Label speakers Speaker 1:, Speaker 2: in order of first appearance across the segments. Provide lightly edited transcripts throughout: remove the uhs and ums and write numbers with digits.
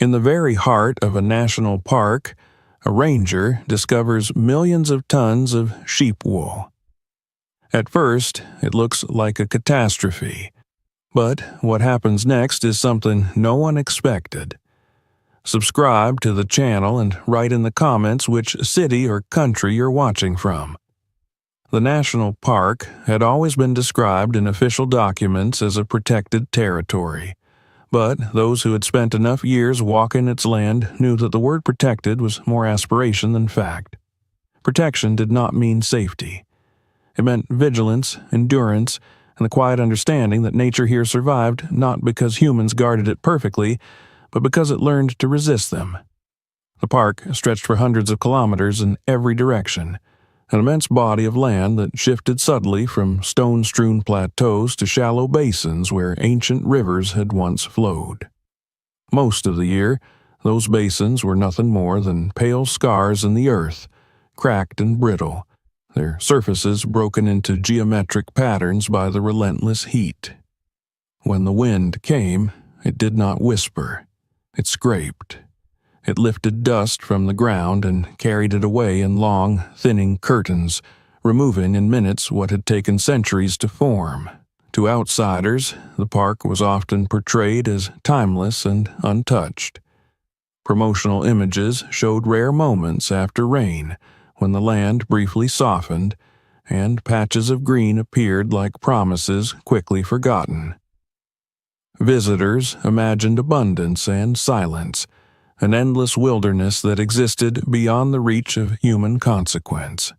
Speaker 1: In the very heart of a national park, a ranger discovers millions of tons of sheep wool. At first, it looks like a catastrophe, but what happens next is something no one expected. Subscribe to the channel and write in the comments which city or country you're watching from. The national park had always been described in official documents as a protected territory, but those who had spent enough years walking its land knew that the word protected was more aspiration than fact. Protection did not mean safety. It meant vigilance, endurance, and the quiet understanding that nature here survived not because humans guarded it perfectly, but because it learned to resist them. The park stretched for hundreds of kilometers in every direction, an immense body of land that shifted subtly from stone-strewn plateaus to shallow basins where ancient rivers had once flowed. Most of the year, those basins were nothing more than pale scars in the earth, cracked and brittle, their surfaces broken into geometric patterns by the relentless heat. When the wind came, it did not whisper. It scraped. It lifted dust from the ground and carried it away in long, thinning curtains, removing in minutes what had taken centuries to form. To outsiders, the park was often portrayed as timeless and untouched. Promotional images showed rare moments after rain, when the land briefly softened, and patches of green appeared like promises quickly forgotten. Visitors imagined abundance and silence, an endless wilderness that existed beyond the reach of human consequence.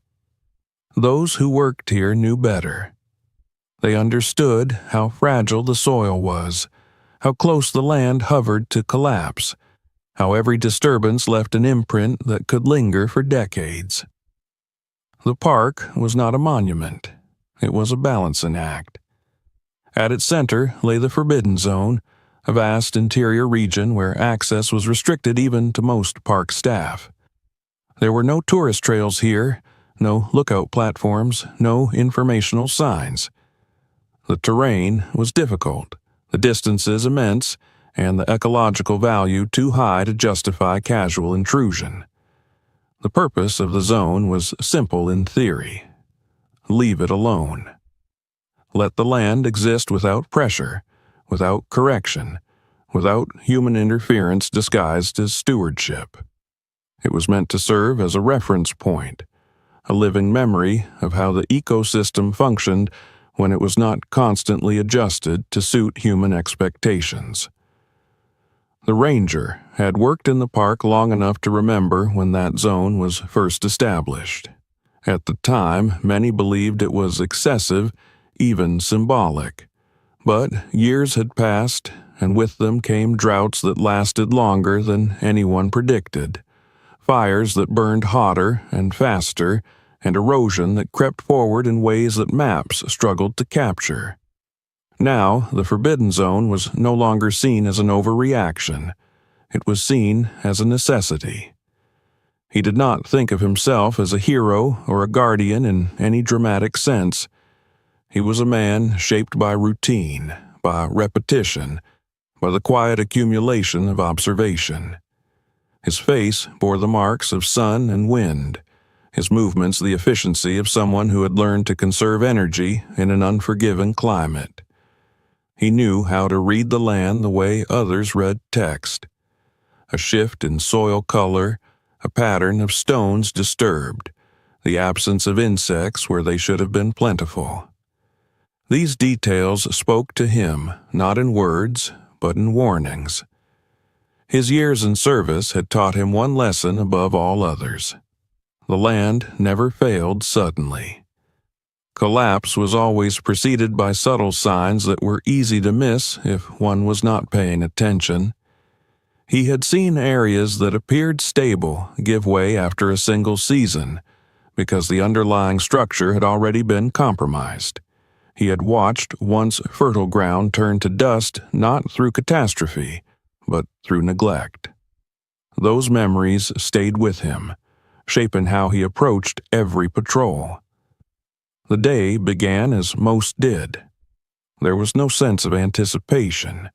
Speaker 1: Those who worked here knew better. They understood how fragile the soil was, how close the land hovered to collapse, how every disturbance left an imprint that could linger for decades. The park was not a monument. It was a balancing act. At its center lay the Forbidden Zone, a vast interior region where access was restricted even to most park staff. There were no tourist trails here, no lookout platforms, no informational signs. The terrain was difficult, the distances immense, and the ecological value too high to justify casual intrusion. The purpose of the zone was simple in theory. Leave it alone. Let the land exist without pressure, without correction, without human interference disguised as stewardship. It was meant to serve as a reference point, a living memory of how the ecosystem functioned when it was not constantly adjusted to suit human expectations. The ranger had worked in the park long enough to remember when that zone was first established. At the time, many believed it was excessive, even symbolic. But years had passed, and with them came droughts that lasted longer than anyone predicted, fires that burned hotter and faster, and erosion that crept forward in ways that maps struggled to capture. Now, the Forbidden Zone was no longer seen as an overreaction. It was seen as a necessity. He did not think of himself as a hero or a guardian in any dramatic sense. He was a man shaped by routine, by repetition, by the quiet accumulation of observation. His face bore the marks of sun and wind, his movements the efficiency of someone who had learned to conserve energy in an unforgiving climate. He knew how to read the land the way others read text. A shift in soil color, a pattern of stones disturbed, the absence of insects where they should have been plentiful. These details spoke to him, not in words, but in warnings. His years in service had taught him one lesson above all others. The land never failed suddenly. Collapse was always preceded by subtle signs that were easy to miss if one was not paying attention. He had seen areas that appeared stable give way after a single season, because the underlying structure had already been compromised. He had watched once fertile ground turn to dust not through catastrophe, but through neglect. Those memories stayed with him, shaping how he approached every patrol. The day began as most did. There was no sense of anticipation,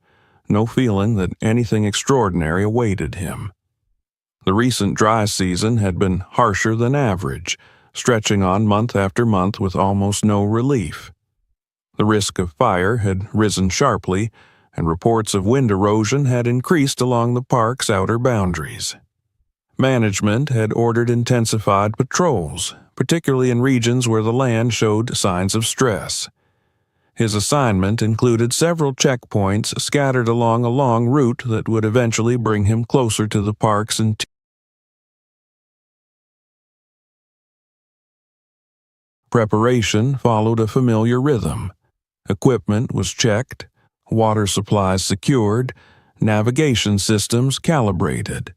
Speaker 1: no feeling that anything extraordinary awaited him. The recent dry season had been harsher than average, stretching on month after month with almost no relief. The risk of fire had risen sharply, and reports of wind erosion had increased along the park's outer boundaries. Management had ordered intensified patrols, particularly in regions where the land showed signs of stress. His assignment included several checkpoints scattered along a long route that would eventually bring him closer to the park's interior. Preparation followed a familiar rhythm. Equipment was checked, water supplies secured, navigation systems calibrated.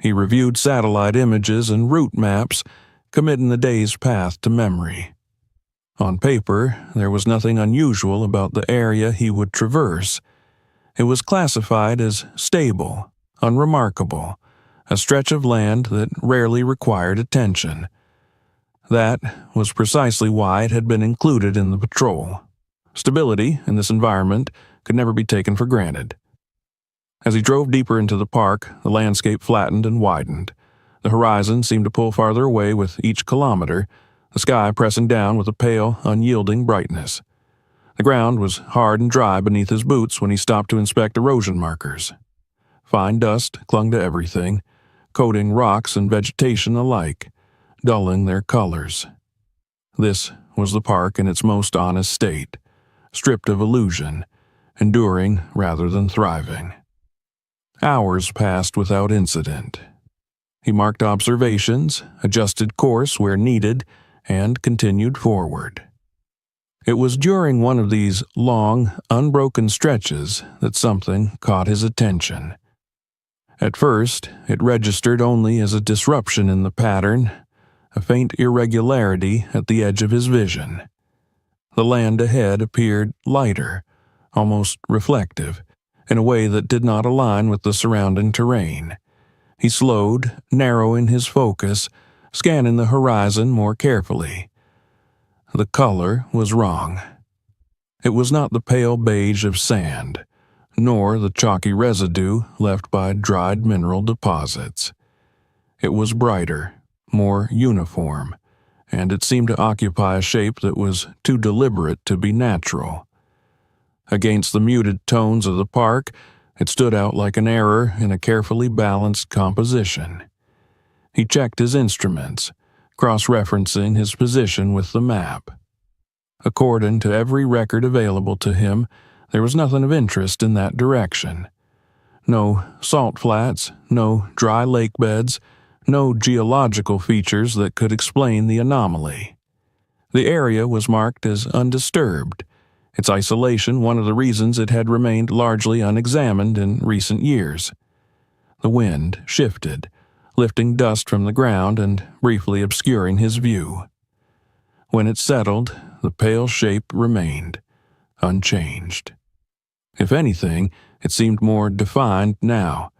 Speaker 1: He reviewed satellite images and route maps, committing the day's path to memory. On paper, there was nothing unusual about the area he would traverse. It was classified as stable, unremarkable, a stretch of land that rarely required attention. That was precisely why it had been included in the patrol. Stability in this environment could never be taken for granted. As he drove deeper into the park, the landscape flattened and widened. The horizon seemed to pull farther away with each kilometer, the sky pressing down with a pale, unyielding brightness. The ground was hard and dry beneath his boots when he stopped to inspect erosion markers. Fine dust clung to everything, coating rocks and vegetation alike, dulling their colors. This was the park in its most honest state, stripped of illusion, enduring rather than thriving. Hours passed without incident. He marked observations, adjusted course where needed, and continued forward. It was during one of these long, unbroken stretches that something caught his attention. At first, it registered only as a disruption in the pattern, a faint irregularity at the edge of his vision. The land ahead appeared lighter, almost reflective, in a way that did not align with the surrounding terrain. He slowed, narrowing his focus, scanning the horizon more carefully. The color was wrong. It was not the pale beige of sand, nor the chalky residue left by dried mineral deposits. It was brighter, more uniform, and it seemed to occupy a shape that was too deliberate to be natural. Against the muted tones of the park, it stood out like an error in a carefully balanced composition. He checked his instruments, cross-referencing his position with the map. According to every record available to him, there was nothing of interest in that direction. No salt flats, no dry lake beds, no geological features that could explain the anomaly. The area was marked as undisturbed, its isolation one of the reasons it had remained largely unexamined in recent years. The wind shifted, lifting dust from the ground and briefly obscuring his view. When it settled, the pale shape remained, unchanged. If anything, it seemed more defined now,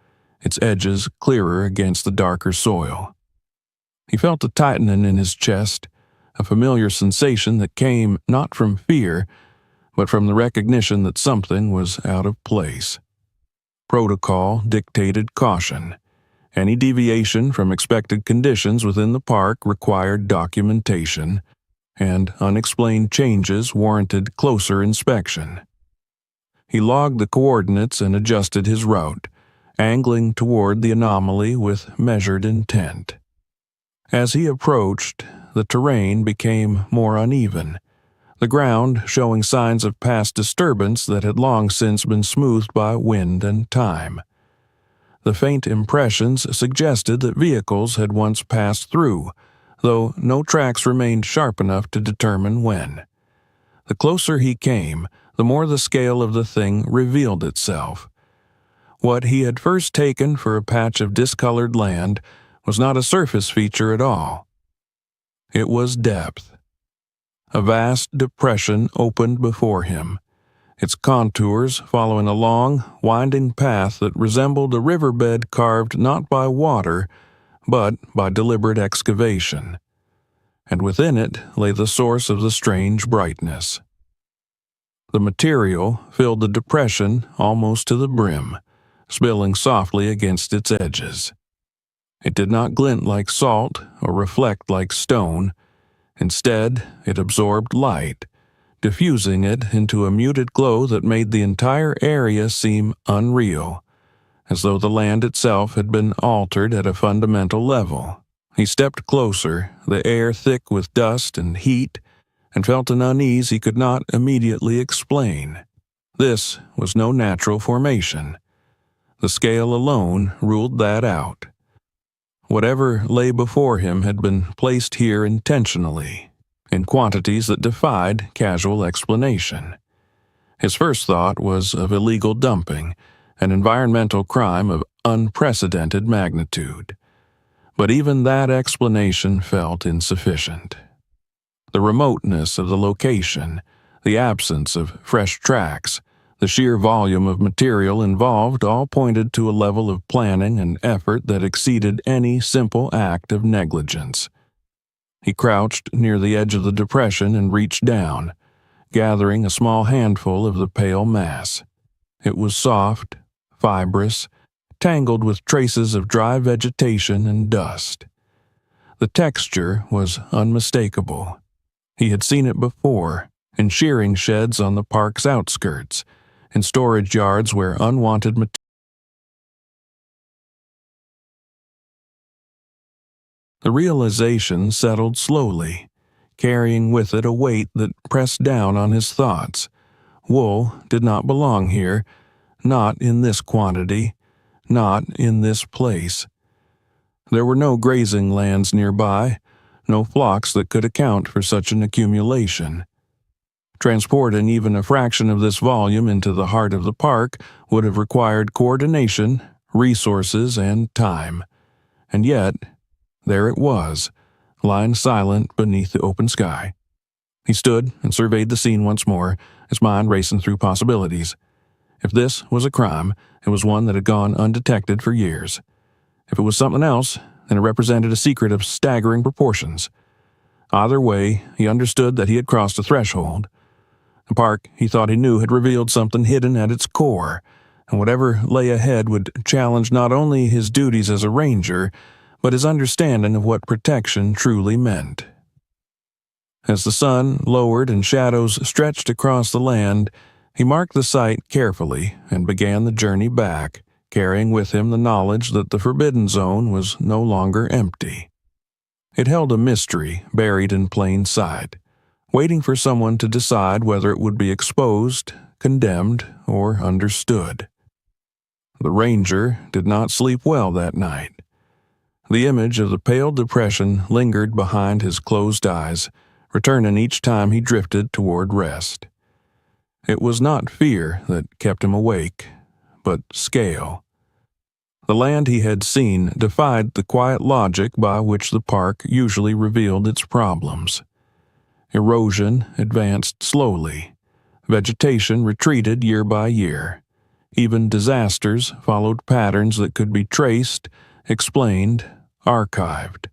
Speaker 1: its edges clearer against the darker soil. He felt a tightening in his chest, a familiar sensation that came not from fear, but from the recognition that something was out of place. Protocol dictated caution. Any deviation from expected conditions within the park required documentation, and unexplained changes warranted closer inspection. He logged the coordinates and adjusted his route, angling toward the anomaly with measured intent. As he approached, the terrain became more uneven, the ground showing signs of past disturbance that had long since been smoothed by wind and time. The faint impressions suggested that vehicles had once passed through, though no tracks remained sharp enough to determine when. The closer he came, the more the scale of the thing revealed itself. What he had first taken for a patch of discolored land was not a surface feature at all. It was depth. A vast depression opened before him, its contours following a long, winding path that resembled a riverbed carved not by water, but by deliberate excavation. And within it lay the source of the strange brightness. The material filled the depression almost to the brim, spilling softly against its edges. It did not glint like salt or reflect like stone. Instead, it absorbed light, diffusing it into a muted glow that made the entire area seem unreal, as though the land itself had been altered at a fundamental level. He stepped closer, the air thick with dust and heat, and felt an unease he could not immediately explain. This was no natural formation. The scale alone ruled that out. Whatever lay before him had been placed here intentionally, in quantities that defied casual explanation. His first thought was of illegal dumping, an environmental crime of unprecedented magnitude. But even that explanation felt insufficient. The remoteness of the location, the absence of fresh tracks, the sheer volume of material involved all pointed to a level of planning and effort that exceeded any simple act of negligence. He crouched near the edge of the depression and reached down, gathering a small handful of the pale mass. It was soft, fibrous, tangled with traces of dry vegetation and dust. The texture was unmistakable. He had seen it before, in shearing sheds on the park's outskirts, in storage yards where unwanted material. The realization settled slowly, carrying with it a weight that pressed down on his thoughts. Wool did not belong here, not in this quantity, not in this place. There were no grazing lands nearby, no flocks that could account for such an accumulation. Transporting even a fraction of this volume into the heart of the park would have required coordination, resources, and time. And yet, there it was, lying silent beneath the open sky. He stood and surveyed the scene once more, his mind racing through possibilities. If this was a crime, it was one that had gone undetected for years. If it was something else, then it represented a secret of staggering proportions. Either way, he understood that he had crossed a threshold. The park, he thought he knew, had revealed something hidden at its core, and whatever lay ahead would challenge not only his duties as a ranger, but his understanding of what protection truly meant. As the sun lowered and shadows stretched across the land, he marked the site carefully and began the journey back, carrying with him the knowledge that the Forbidden Zone was no longer empty. It held a mystery buried in plain sight, waiting for someone to decide whether it would be exposed, condemned, or understood. The ranger did not sleep well that night. The image of the pale depression lingered behind his closed eyes, returning each time he drifted toward rest. It was not fear that kept him awake, but scale. The land he had seen defied the quiet logic by which the park usually revealed its problems. Erosion advanced slowly. Vegetation retreated year by year. Even disasters followed patterns that could be traced, explained, archived.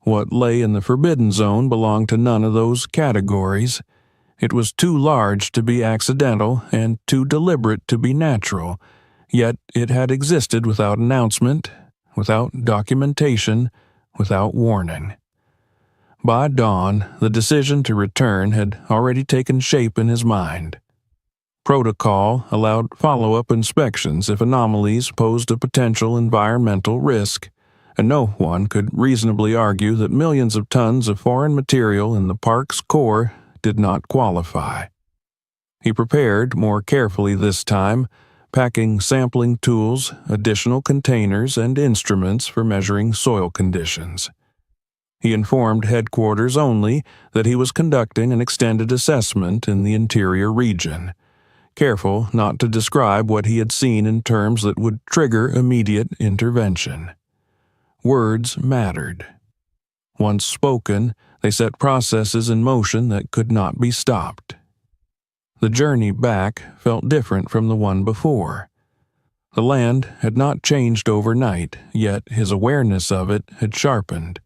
Speaker 1: What lay in the Forbidden Zone belonged to none of those categories. It was too large to be accidental and too deliberate to be natural, yet it had existed without announcement, without documentation, without warning. By dawn, the decision to return had already taken shape in his mind. Protocol allowed follow-up inspections if anomalies posed a potential environmental risk, and no one could reasonably argue that millions of tons of foreign material in the park's core did not qualify. He prepared more carefully this time, packing sampling tools, additional containers, and instruments for measuring soil conditions. He informed headquarters only that he was conducting an extended assessment in the interior region, careful not to describe what he had seen in terms that would trigger immediate intervention. Words mattered. Once spoken, they set processes in motion that could not be stopped. The journey back felt different from the one before. The land had not changed overnight, yet his awareness of it had sharpened.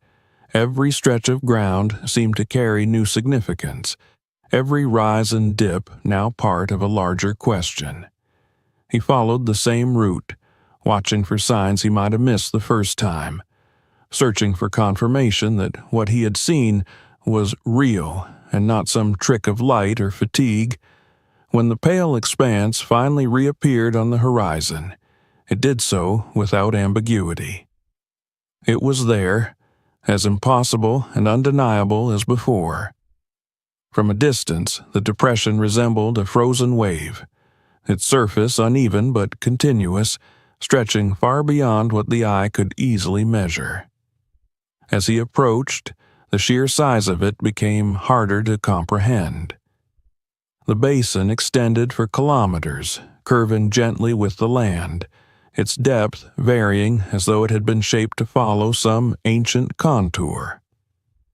Speaker 1: Every stretch of ground seemed to carry new significance, every rise and dip now part of a larger question. He followed the same route, watching for signs he might have missed the first time, searching for confirmation that what he had seen was real and not some trick of light or fatigue. When the pale expanse finally reappeared on the horizon, it did so without ambiguity. It was there, as impossible and undeniable as before. From a distance, the depression resembled a frozen wave, its surface uneven but continuous, stretching far beyond what the eye could easily measure. As he approached, the sheer size of it became harder to comprehend. The basin extended for kilometers, curving gently with the land, its depth varying as though it had been shaped to follow some ancient contour.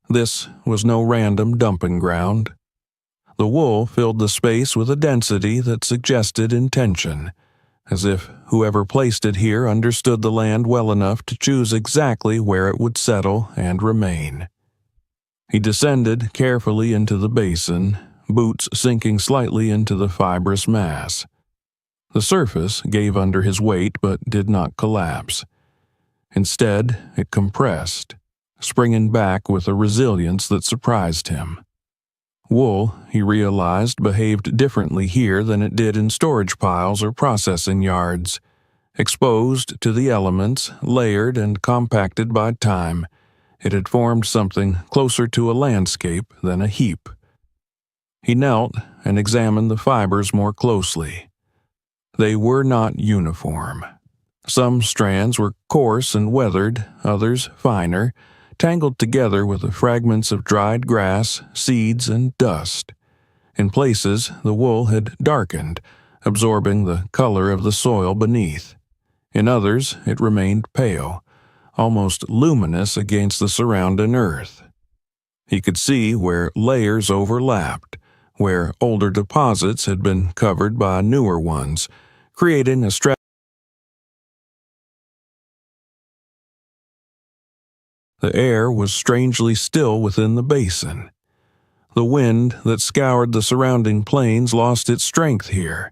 Speaker 1: This was no random dumping ground. The wool filled the space with a density that suggested intention, as if whoever placed it here understood the land well enough to choose exactly where it would settle and remain. He descended carefully into the basin, boots sinking slightly into the fibrous mass. The surface gave under his weight but did not collapse. Instead, it compressed, springing back with a resilience that surprised him. Wool, he realized, behaved differently here than it did in storage piles or processing yards. Exposed to the elements, layered and compacted by time, it had formed something closer to a landscape than a heap. He knelt and examined the fibers more closely. They were not uniform. Some strands were coarse and weathered, others finer, tangled together with the fragments of dried grass, seeds, and dust. In places, the wool had darkened, absorbing the color of the soil beneath. In others, it remained pale, almost luminous against the surrounding earth. He could see where layers overlapped, where older deposits had been covered by newer ones, creating a The air was strangely still within the basin. The wind that scoured the surrounding plains lost its strength here,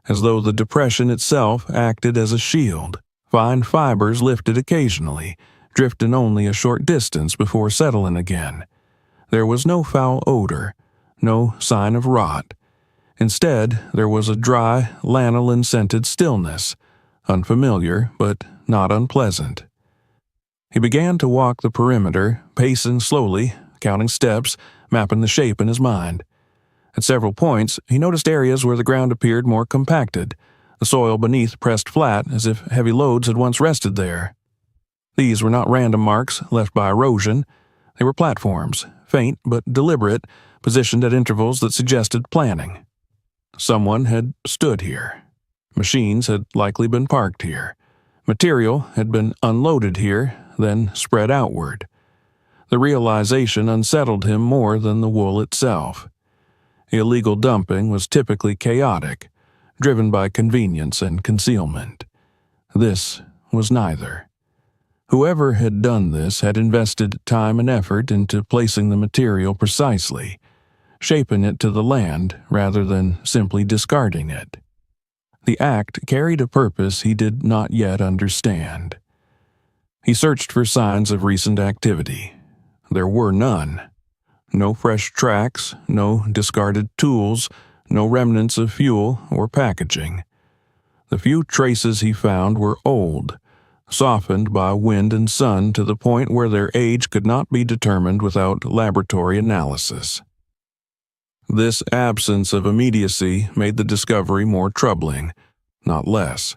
Speaker 1: as though the depression itself acted as a shield. Fine fibers lifted occasionally, drifting only a short distance before settling again. There was no foul odor, no sign of rot. Instead, there was a dry, lanolin-scented stillness, unfamiliar but not unpleasant. He began to walk the perimeter, pacing slowly, counting steps, mapping the shape in his mind. At several points, he noticed areas where the ground appeared more compacted, the soil beneath pressed flat as if heavy loads had once rested there. These were not random marks left by erosion. They were platforms, faint but deliberate, positioned at intervals that suggested planning. Someone had stood here. Machines had likely been parked here. Material had been unloaded here, then spread outward. The realization unsettled him more than the wool itself. Illegal dumping was typically chaotic, driven by convenience and concealment. This was neither. Whoever had done this had invested time and effort into placing the material precisely, shaping it to the land rather than simply discarding it. The act carried a purpose he did not yet understand. He searched for signs of recent activity. There were none. No fresh tracks, no discarded tools, no remnants of fuel or packaging. The few traces he found were old, softened by wind and sun to the point where their age could not be determined without laboratory analysis. This absence of immediacy made the discovery more troubling, not less.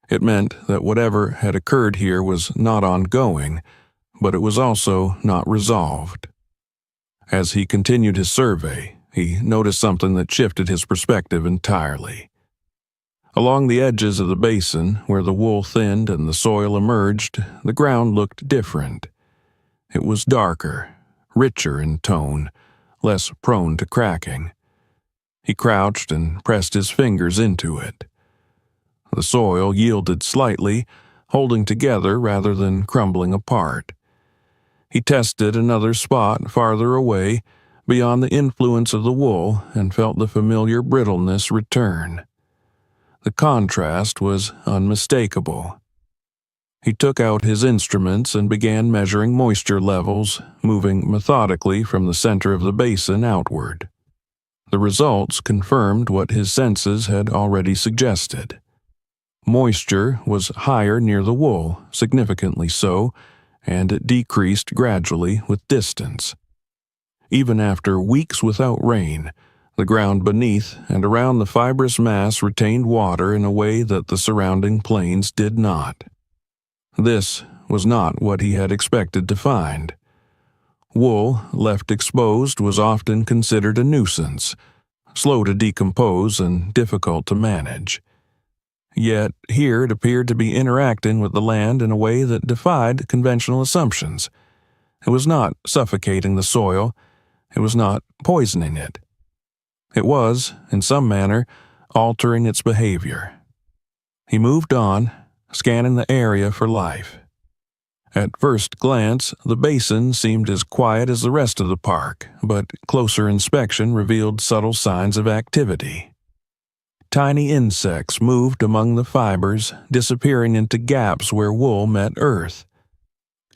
Speaker 1: It meant that whatever had occurred here was not ongoing, but it was also not resolved. As he continued his survey, he noticed something that shifted his perspective entirely. Along the edges of the basin, where the wool thinned and the soil emerged, the ground looked different. It was darker, richer in tone, less prone to cracking. He crouched and pressed his fingers into it. The soil yielded slightly, holding together rather than crumbling apart. He tested another spot farther away, beyond the influence of the wool and felt the familiar brittleness return. The contrast was unmistakable. He took out his instruments and began measuring moisture levels, moving methodically from the center of the basin outward. The results confirmed what his senses had already suggested. Moisture was higher near the wool, significantly so, and it decreased gradually with distance. Even after weeks without rain, the ground beneath and around the fibrous mass retained water in a way that the surrounding plains did not. This was not what he had expected to find. Wool, left exposed, was often considered a nuisance, slow to decompose and difficult to manage. Yet here it appeared to be interacting with the land in a way that defied conventional assumptions. It was not suffocating the soil. It was not poisoning it. It was, in some manner, altering its behavior. He moved on, scanning the area for life. At first glance, the basin seemed as quiet as the rest of the park, but closer inspection revealed subtle signs of activity. Tiny insects moved among the fibers, disappearing into gaps where wool met earth.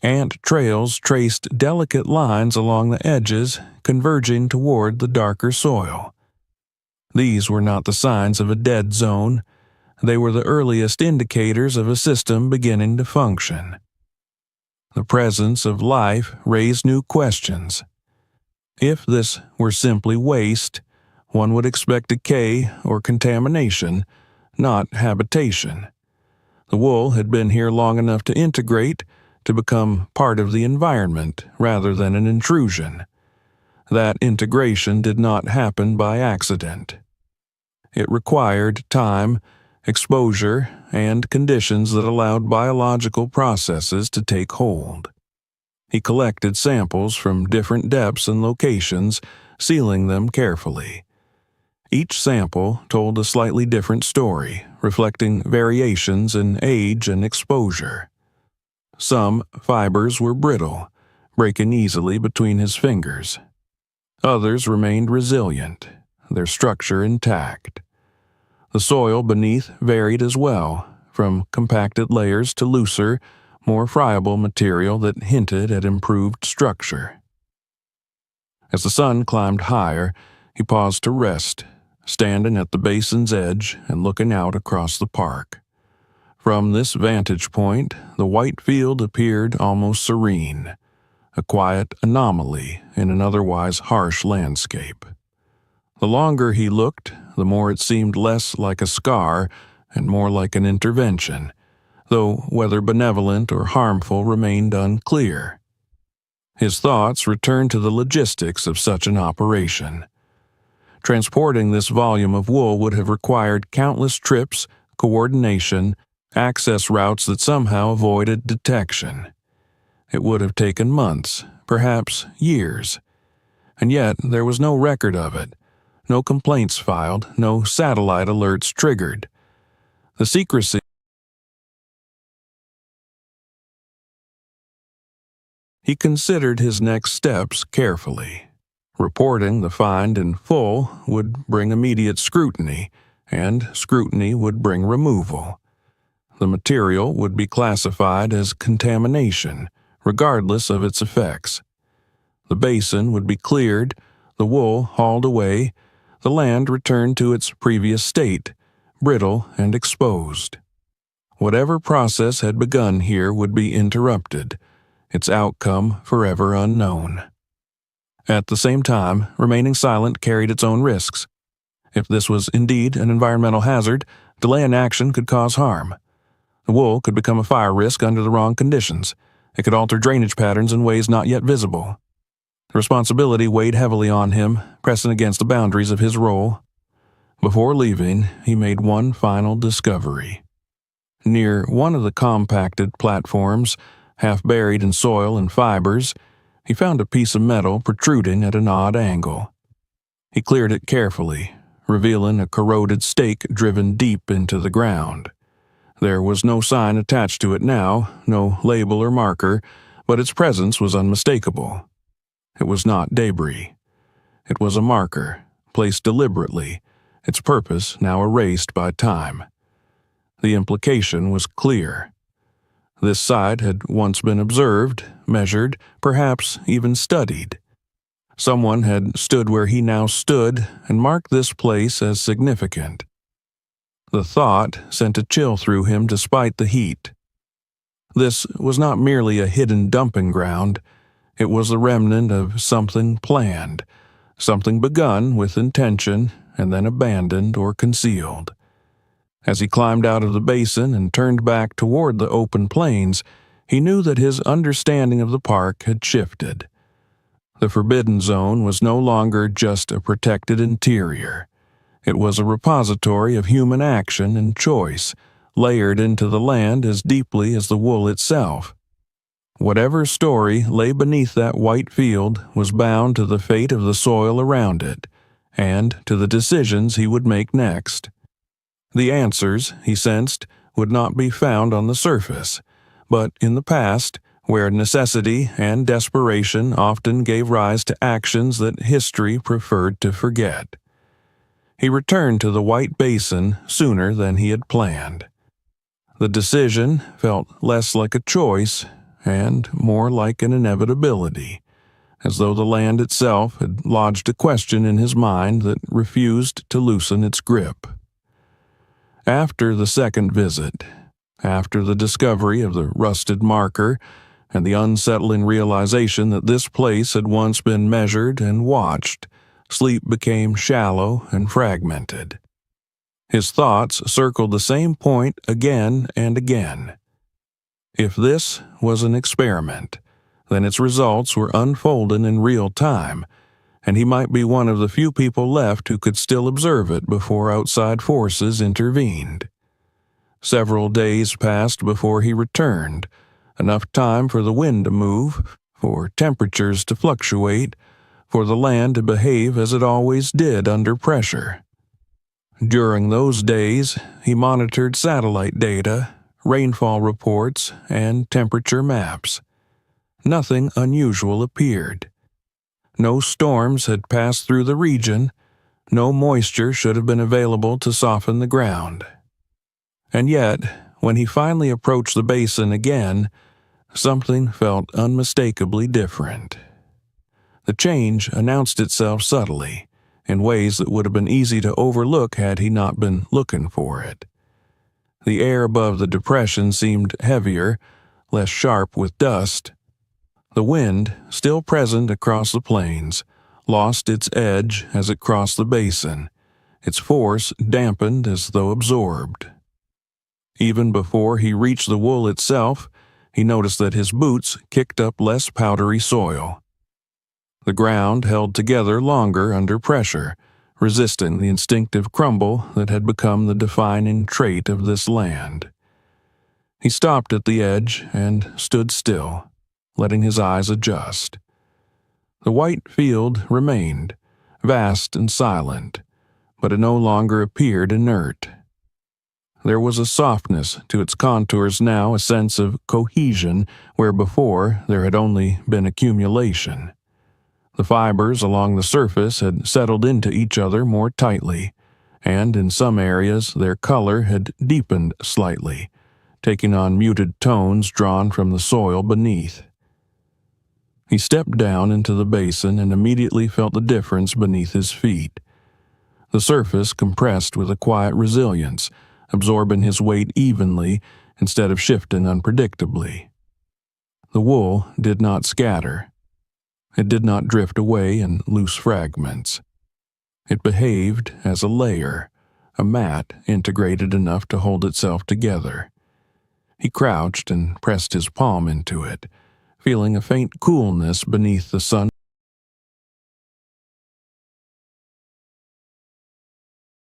Speaker 1: Ant trails traced delicate lines along the edges, converging toward the darker soil. These were not the signs of a dead zone. They were the earliest indicators of a system beginning to function. The presence of life raised new questions. If this were simply waste, one would expect decay or contamination, not habitation. The wool had been here long enough to integrate, to become part of the environment rather than an intrusion. That integration did not happen by accident. It required time, exposure, and conditions that allowed biological processes to take hold. He collected samples from different depths and locations, sealing them carefully. Each sample told a slightly different story, reflecting variations in age and exposure. Some fibers were brittle, breaking easily between his fingers. Others remained resilient, their structure intact. The soil beneath varied as well, from compacted layers to looser, more friable material that hinted at improved structure. As the sun climbed higher, he paused to rest, standing at the basin's edge and looking out across the park. From this vantage point, the white field appeared almost serene, a quiet anomaly in an otherwise harsh landscape. The longer he looked, the more it seemed less like a scar and more like an intervention, though whether benevolent or harmful remained unclear. His thoughts returned to the logistics of such an operation. Transporting this volume of wool would have required countless trips, coordination, access routes that somehow avoided detection. It would have taken months, perhaps years. And yet there was no record of it, no complaints filed, no satellite alerts triggered. The secrecy. He considered his next steps carefully. Reporting the find in full would bring immediate scrutiny, and scrutiny would bring removal. The material would be classified as contamination, regardless of its effects. The basin would be cleared, the wool hauled away, the land returned to its previous state, brittle and exposed. Whatever process had begun here would be interrupted, its outcome forever unknown. At the same time, remaining silent carried its own risks. If this was indeed an environmental hazard, delay in action could cause harm. The wool could become a fire risk under the wrong conditions. It could alter drainage patterns in ways not yet visible. The responsibility weighed heavily on him, pressing against the boundaries of his role. Before leaving, he made one final discovery. Near one of the compacted platforms, half buried in soil and fibers, he found a piece of metal protruding at an odd angle. He cleared it carefully, revealing a corroded stake driven deep into the ground. There was no sign attached to it now, no label or marker, but its presence was unmistakable. It was not debris. It was a marker, placed deliberately, its purpose now erased by time. The implication was clear. This site had once been observed, measured, perhaps even studied. Someone had stood where he now stood and marked this place as significant. The thought sent a chill through him despite the heat. This was not merely a hidden dumping ground. It was the remnant of something planned, something begun with intention and then abandoned or concealed. As he climbed out of the basin and turned back toward the open plains, he knew that his understanding of the park had shifted. The Forbidden Zone was no longer just a protected interior. It was a repository of human action and choice, layered into the land as deeply as the wool itself. Whatever story lay beneath that white field was bound to the fate of the soil around it, and to the decisions he would make next. The answers, he sensed, would not be found on the surface, but in the past, where necessity and desperation often gave rise to actions that history preferred to forget. He returned to the white basin sooner than he had planned. The decision felt less like a choice and more like an inevitability, as though the land itself had lodged a question in his mind that refused to loosen its grip. After the second visit, after the discovery of the rusted marker and the unsettling realization that this place had once been measured and watched, sleep became shallow and fragmented. His thoughts circled the same point again and again. If this was an experiment, then its results were unfolding in real time, and he might be one of the few people left who could still observe it before outside forces intervened. Several days passed before he returned, enough time for the wind to move, for temperatures to fluctuate, for the land to behave as it always did under pressure. During those days, he monitored satellite data, rainfall reports, and temperature maps. Nothing unusual appeared. No storms had passed through the region. No moisture should have been available to soften the ground. And yet, when he finally approached the basin again, something felt unmistakably different. The change announced itself subtly, in ways that would have been easy to overlook had he not been looking for it. The air above the depression seemed heavier, less sharp with dust. The wind, still present across the plains, lost its edge as it crossed the basin, its force dampened as though absorbed. Even before he reached the wool itself, he noticed that his boots kicked up less powdery soil. The ground held together longer under pressure, resisting the instinctive crumble that had become the defining trait of this land. He stopped at the edge and stood still, letting his eyes adjust. The white field remained, vast and silent, but it no longer appeared inert. There was a softness to its contours now, a sense of cohesion where before there had only been accumulation. The fibers along the surface had settled into each other more tightly, and in some areas their color had deepened slightly, taking on muted tones drawn from the soil beneath. He stepped down into the basin and immediately felt the difference beneath his feet. The surface compressed with a quiet resilience, absorbing his weight evenly instead of shifting unpredictably. The wool did not scatter. It did not drift away in loose fragments. It behaved as a layer, a mat integrated enough to hold itself together. He crouched and pressed his palm into it, feeling a faint coolness beneath the sun.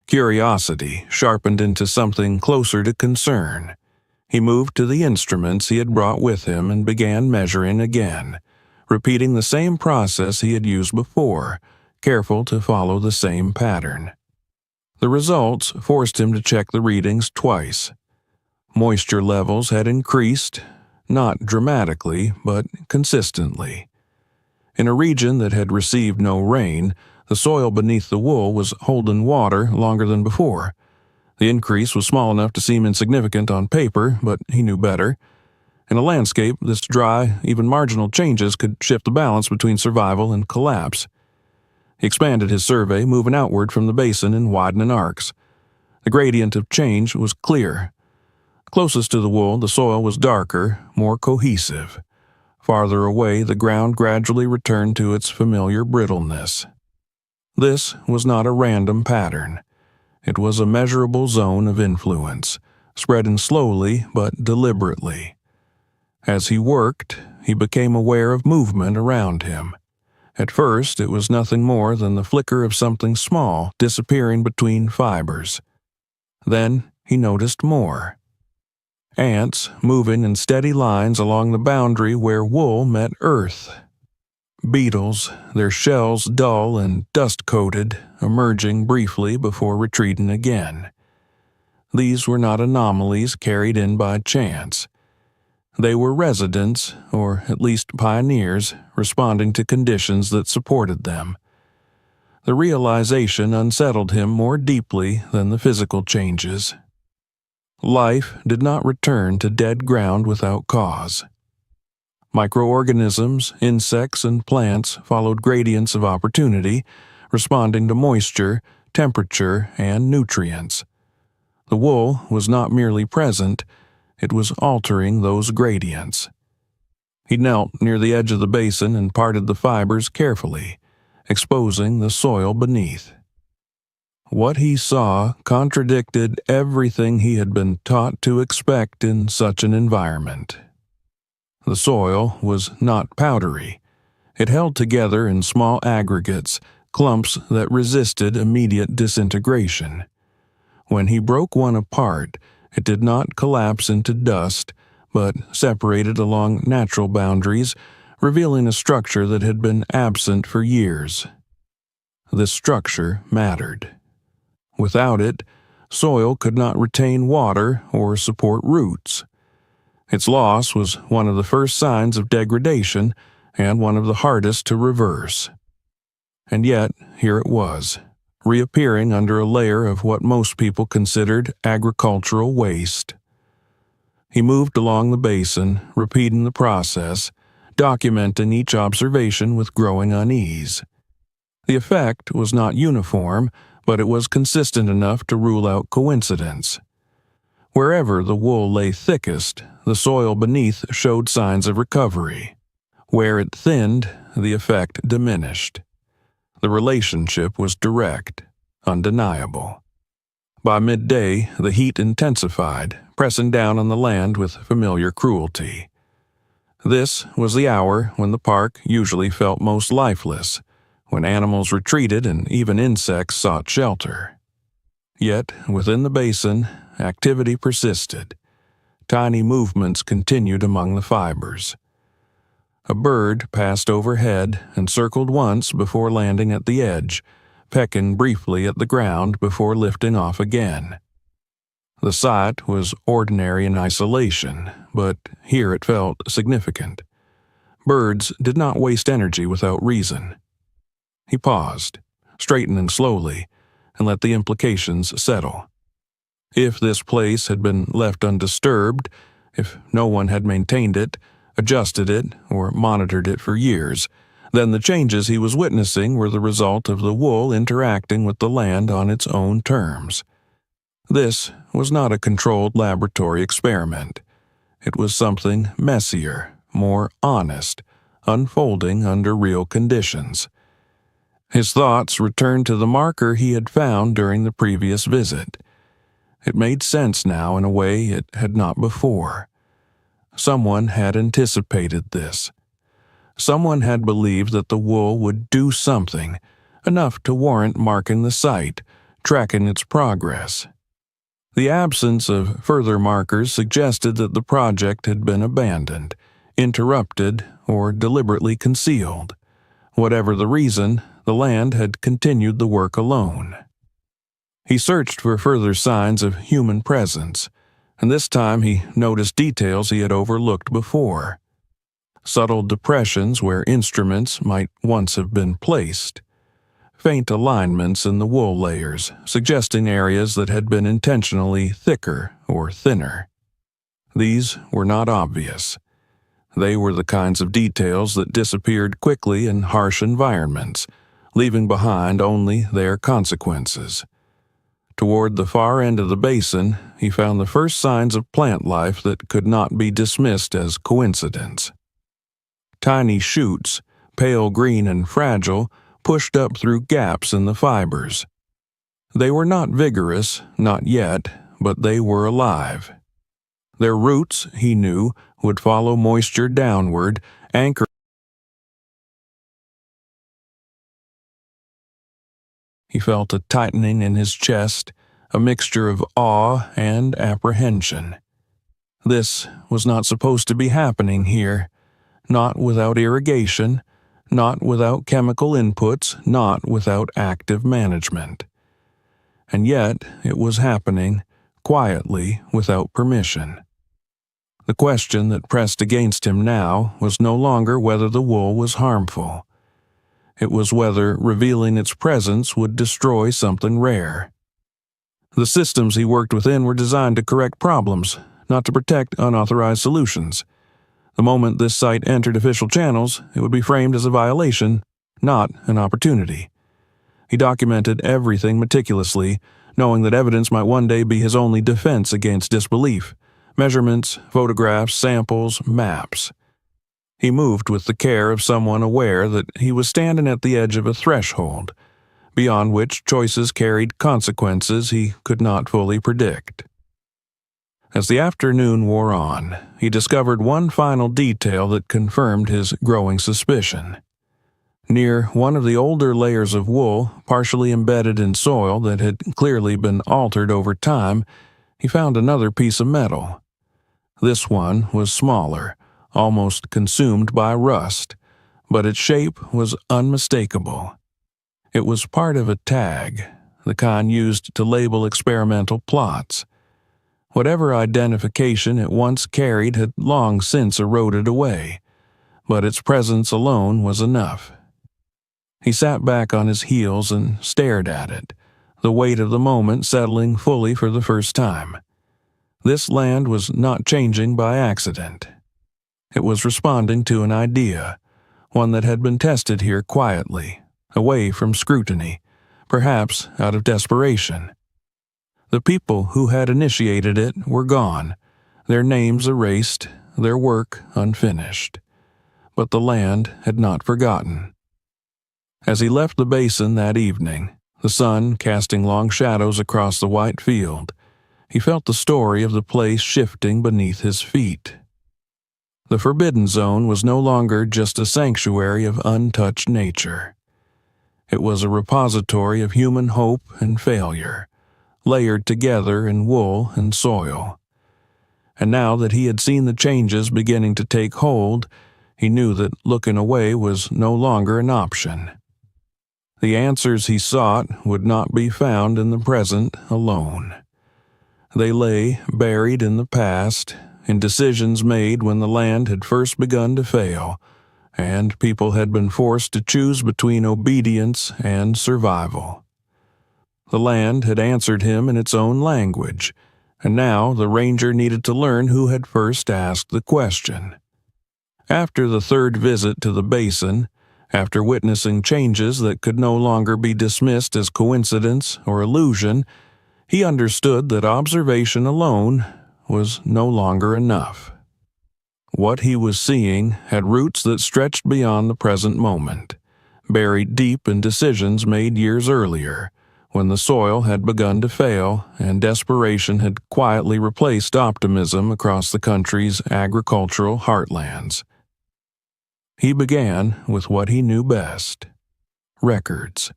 Speaker 1: Curiosity sharpened into something closer to concern. He moved to the instruments he had brought with him and began measuring again, repeating the same process he had used before, careful to follow the same pattern. The results forced him to check the readings twice. Moisture levels had increased, not dramatically, but consistently. In a region that had received no rain, The soil beneath the wool was holding water longer than before. The increase was small enough to seem insignificant on paper, but he knew better. In a landscape this dry, even marginal changes could shift the balance between survival and collapse. He expanded his survey, moving outward from the basin in widening arcs. The gradient of change was clear. Closest to the wool, the soil was darker, more cohesive. Farther away, the ground gradually returned to its familiar brittleness. This was not a random pattern. It was a measurable zone of influence, spreading slowly but deliberately. As he worked, he became aware of movement around him. At first, it was nothing more than the flicker of something small disappearing between fibers. Then he noticed more. Ants moving in steady lines along the boundary where wool met earth. Beetles, their shells dull and dust-coated, emerging briefly before retreating again. These were not anomalies carried in by chance. They were residents, or at least pioneers, responding to conditions that supported them. The realization unsettled him more deeply than the physical changes. Life did not return to dead ground without cause. Microorganisms, insects, and plants followed gradients of opportunity, responding to moisture, temperature, and nutrients. The wool was not merely present, it was altering those gradients. He knelt near the edge of the basin and parted the fibers carefully, exposing the soil beneath. What he saw contradicted everything he had been taught to expect in such an environment. The soil was not powdery. It held together in small aggregates, clumps that resisted immediate disintegration. When he broke one apart, it did not collapse into dust, but separated along natural boundaries, revealing a structure that had been absent for years. This structure mattered. Without it, soil could not retain water or support roots. Its loss was one of the first signs of degradation and one of the hardest to reverse. And yet, here it was, reappearing under a layer of what most people considered agricultural waste. He moved along the basin, repeating the process, documenting each observation with growing unease. The effect was not uniform, but it was consistent enough to rule out coincidence. Wherever the wool lay thickest, the soil beneath showed signs of recovery. Where it thinned, the effect diminished. The relationship was direct, undeniable. By midday, the heat intensified, pressing down on the land with familiar cruelty. This was the hour when the park usually felt most lifeless, when animals retreated and even insects sought shelter. Yet, within the basin, activity persisted. Tiny movements continued among the fibers. A bird passed overhead and circled once before landing at the edge, pecking briefly at the ground before lifting off again. The sight was ordinary in isolation, but here it felt significant. Birds did not waste energy without reason. He paused, straightening slowly, and let the implications settle. If this place had been left undisturbed, if no one had maintained it, adjusted it, or monitored it for years, then the changes he was witnessing were the result of the wool interacting with the land on its own terms. This was not a controlled laboratory experiment. It was something messier, more honest, unfolding under real conditions. His thoughts returned to the marker he had found during the previous visit. It made sense now in a way it had not before. Someone had anticipated this. Someone had believed that the wool would do something, enough to warrant marking the site, tracking its progress. The absence of further markers suggested that the project had been abandoned, interrupted, or deliberately concealed. Whatever the reason, the land had continued the work alone. He searched for further signs of human presence, and this time he noticed details he had overlooked before. Subtle depressions where instruments might once have been placed. faint alignments in the wool layers, suggesting areas that had been intentionally thicker or thinner. These were not obvious. They were the kinds of details that disappeared quickly in harsh environments, leaving behind only their consequences. Toward the far end of the basin, he found the first signs of plant life that could not be dismissed as coincidence. Tiny shoots, pale green and fragile, pushed up through gaps in the fibers. They were not vigorous, not yet, but they were alive. Their roots, he knew, would follow moisture downward, anchored. He felt a tightening in his chest, a mixture of awe and apprehension. This was not supposed to be happening here, not without irrigation, not without chemical inputs, not without active management. And yet it was happening, quietly, without permission. The question that pressed against him now was no longer whether the wool was harmful. It was whether revealing its presence would destroy something rare. The systems he worked within were designed to correct problems, not to protect unauthorized solutions. The moment this site entered official channels, it would be framed as a violation, not an opportunity. He documented everything meticulously, knowing that evidence might one day be his only defense against disbelief. Measurements, photographs, samples, maps. He moved with the care of someone aware that he was standing at the edge of a threshold, beyond which choices carried consequences he could not fully predict. As the afternoon wore on, he discovered one final detail that confirmed his growing suspicion. Near one of the older layers of wool, partially embedded in soil that had clearly been altered over time, he found another piece of metal. This one was smaller, almost consumed by rust, but its shape was unmistakable. It was part of a tag, the kind used to label experimental plots. Whatever identification it once carried had long since eroded away, but its presence alone was enough. He sat back on his heels and stared at it, the weight of the moment settling fully for the first time. This land was not changing by accident. It was responding to an idea, one that had been tested here quietly, away from scrutiny, perhaps out of desperation. The people who had initiated it were gone, their names erased, their work unfinished. But the land had not forgotten. As he left the basin that evening, the sun casting long shadows across the white field, he felt the story of the place shifting beneath his feet. The Forbidden Zone was no longer just a sanctuary of untouched nature. It was a repository of human hope and failure, layered together in wool and soil. And now that he had seen the changes beginning to take hold, he knew that looking away was no longer an option. The answers he sought would not be found in the present alone. They lay buried in the past, in decisions made when the land had first begun to fail, and people had been forced to choose between obedience and survival. The land had answered him in its own language, and now the ranger needed to learn who had first asked the question. After the third visit to the basin, after witnessing changes that could no longer be dismissed as coincidence or illusion, he understood that observation alone was no longer enough. What he was seeing had roots that stretched beyond the present moment, buried deep in decisions made years earlier, when the soil had begun to fail and desperation had quietly replaced optimism across the country's agricultural heartlands. He began with what he knew best: records.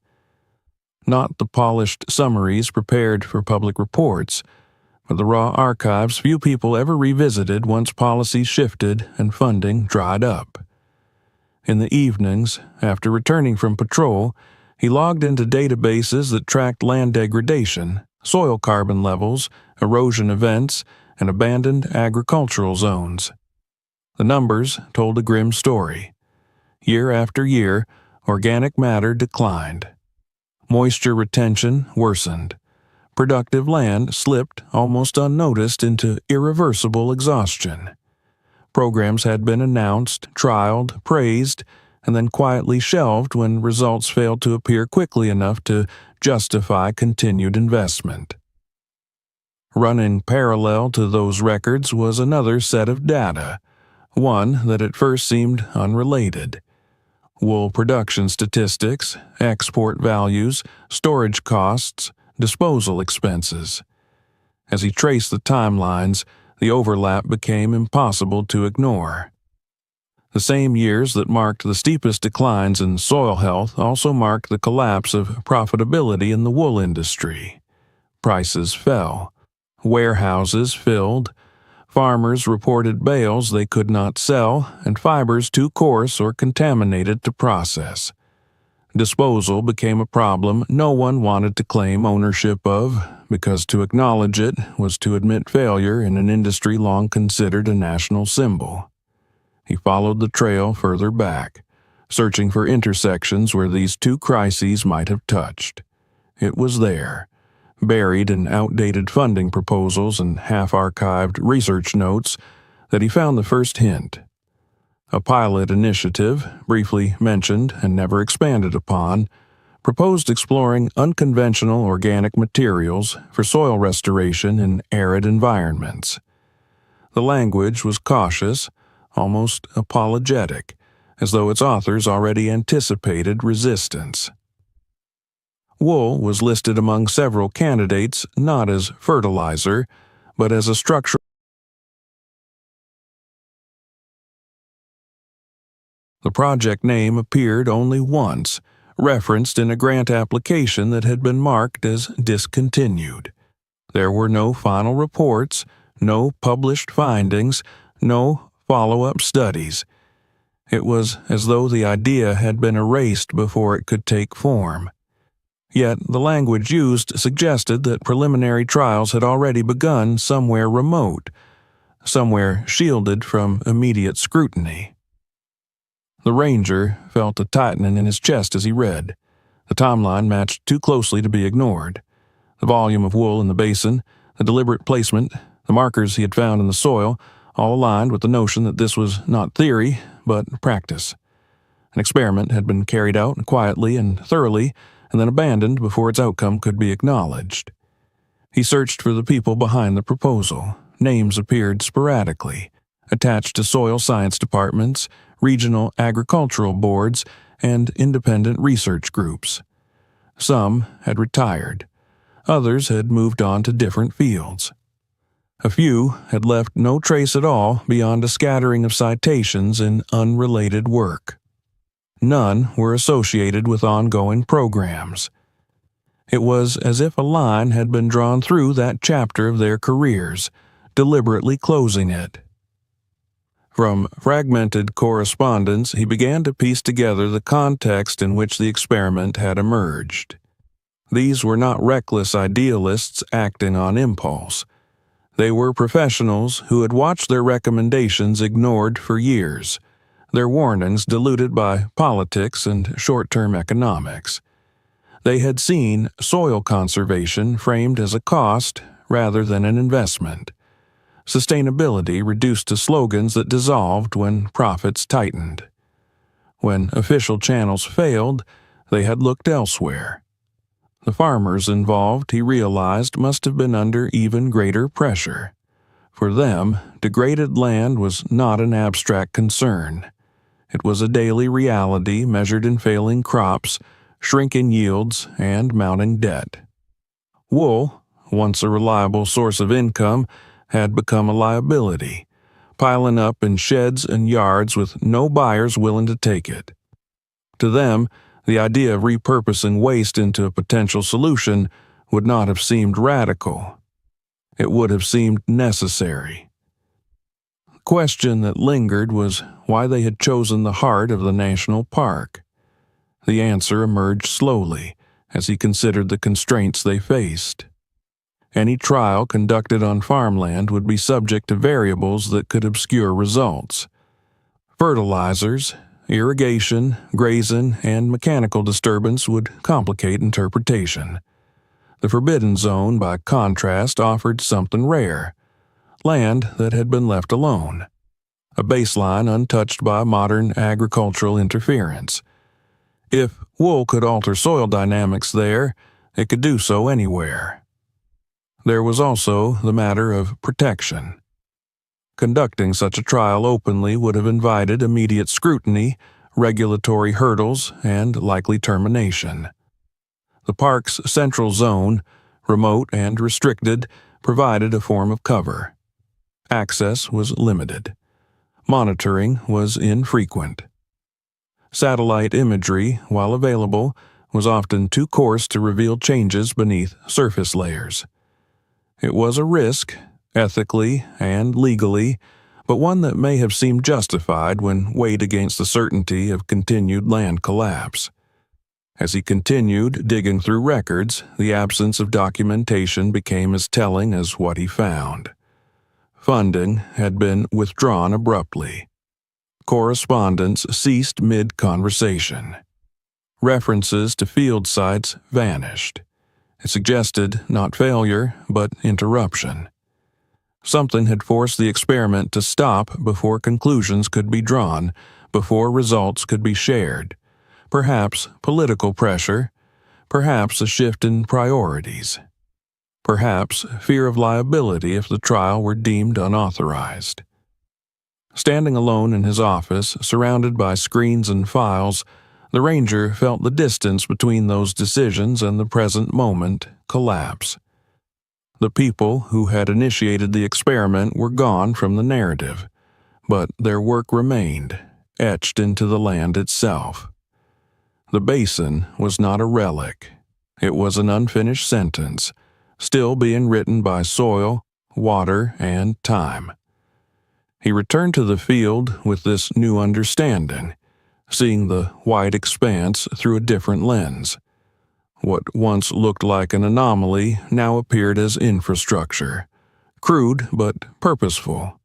Speaker 1: Not the polished summaries prepared for public reports, but the raw archives few people ever revisited once policies shifted and funding dried up. In the evenings, after returning from patrol, he logged into databases that tracked land degradation, soil carbon levels, erosion events, and abandoned agricultural zones. The numbers told a grim story. Year after year, organic matter declined. Moisture retention worsened. Productive land slipped almost unnoticed into irreversible exhaustion. Programs had been announced, trialed, praised, and then quietly shelved when results failed to appear quickly enough to justify continued investment. Running parallel to those records was another set of data, one that at first seemed unrelated. Wool production statistics, export values, storage costs, disposal expenses. As he traced the timelines, the overlap became impossible to ignore. The same years that marked the steepest declines in soil health also marked the collapse of profitability in the wool industry. Prices fell. Warehouses filled. Farmers reported bales they could not sell and fibers too coarse or contaminated to process. Disposal became a problem no one wanted to claim ownership of, because to acknowledge it was to admit failure in an industry long considered a national symbol. He followed the trail further back, searching for intersections where these two crises might have touched. It was there, buried in outdated funding proposals and half-archived research notes, that he found the first hint. A pilot initiative, briefly mentioned and never expanded upon, proposed exploring unconventional organic materials for soil restoration in arid environments. The language was cautious, almost apologetic, as though its authors already anticipated resistance. Wool was listed among several candidates not as fertilizer, but as a structural. The project name appeared only once, referenced in a grant application that had been marked as discontinued. There were no final reports, no published findings, no follow-up studies. It was as though the idea had been erased before it could take form. Yet the language used suggested that preliminary trials had already begun somewhere remote, somewhere shielded from immediate scrutiny. The ranger felt a tightening in his chest as he read. The timeline matched too closely to be ignored. The volume of wool in the basin, the deliberate placement, the markers he had found in the soil, all aligned with the notion that this was not theory, but practice. An experiment had been carried out quietly and thoroughly, and then abandoned before its outcome could be acknowledged. He searched for the people behind the proposal. Names appeared sporadically, attached to soil science departments, regional agricultural boards, and independent research groups. Some had retired. Others had moved on to different fields. A few had left no trace at all beyond a scattering of citations in unrelated work. None were associated with ongoing programs. It was as if a line had been drawn through that chapter of their careers, deliberately closing it. From fragmented correspondence, he began to piece together the context in which the experiment had emerged. These were not reckless idealists acting on impulse. They were professionals who had watched their recommendations ignored for years, their warnings diluted by politics and short-term economics. They had seen soil conservation framed as a cost rather than an investment. Sustainability reduced to slogans that dissolved when profits tightened. When official channels failed, they had looked elsewhere. The farmers involved, he realized, must have been under even greater pressure. For them, degraded land was not an abstract concern. It was a daily reality measured in failing crops, shrinking yields, and mounting debt. Wool, once a reliable source of income, had become a liability, piling up in sheds and yards with no buyers willing to take it. To them, the idea of repurposing waste into a potential solution would not have seemed radical. It would have seemed necessary. The question that lingered was why they had chosen the heart of the national park. The answer emerged slowly as he considered the constraints they faced. Any trial conducted on farmland would be subject to variables that could obscure results. Fertilizers, Irrigation, grazing, and mechanical disturbance would complicate interpretation. The forbidden zone, by contrast, offered something rare: land that had been left alone, a baseline untouched by modern agricultural interference. If wool could alter soil dynamics there, it could do so anywhere. There was also the matter of protection. Conducting such a trial openly would have invited immediate scrutiny, regulatory hurdles, and likely termination. The park's central zone, remote and restricted, provided a form of cover. Access was limited. Monitoring was infrequent. Satellite imagery, while available, was often too coarse to reveal changes beneath surface layers. It was a risk, ethically and legally, but one that may have seemed justified when weighed against the certainty of continued land collapse. As he continued digging through records, the absence of documentation became as telling as what he found. Funding had been withdrawn abruptly. Correspondence ceased mid-conversation. References to field sites vanished. It suggested not failure, but interruption. Something had forced the experiment to stop before conclusions could be drawn, before results could be shared. Perhaps political pressure, perhaps a shift in priorities, perhaps fear of liability if the trial were deemed unauthorized. Standing alone in his office, surrounded by screens and files, the ranger felt the distance between those decisions and the present moment collapse. The people who had initiated the experiment were gone from the narrative, but their work remained, etched into the land itself. The basin was not a relic. It was an unfinished sentence, still being written by soil, water, and time. He returned to the field with this new understanding, seeing the wide expanse through a different lens. What once looked like an anomaly now appeared as infrastructure, crude but purposeful.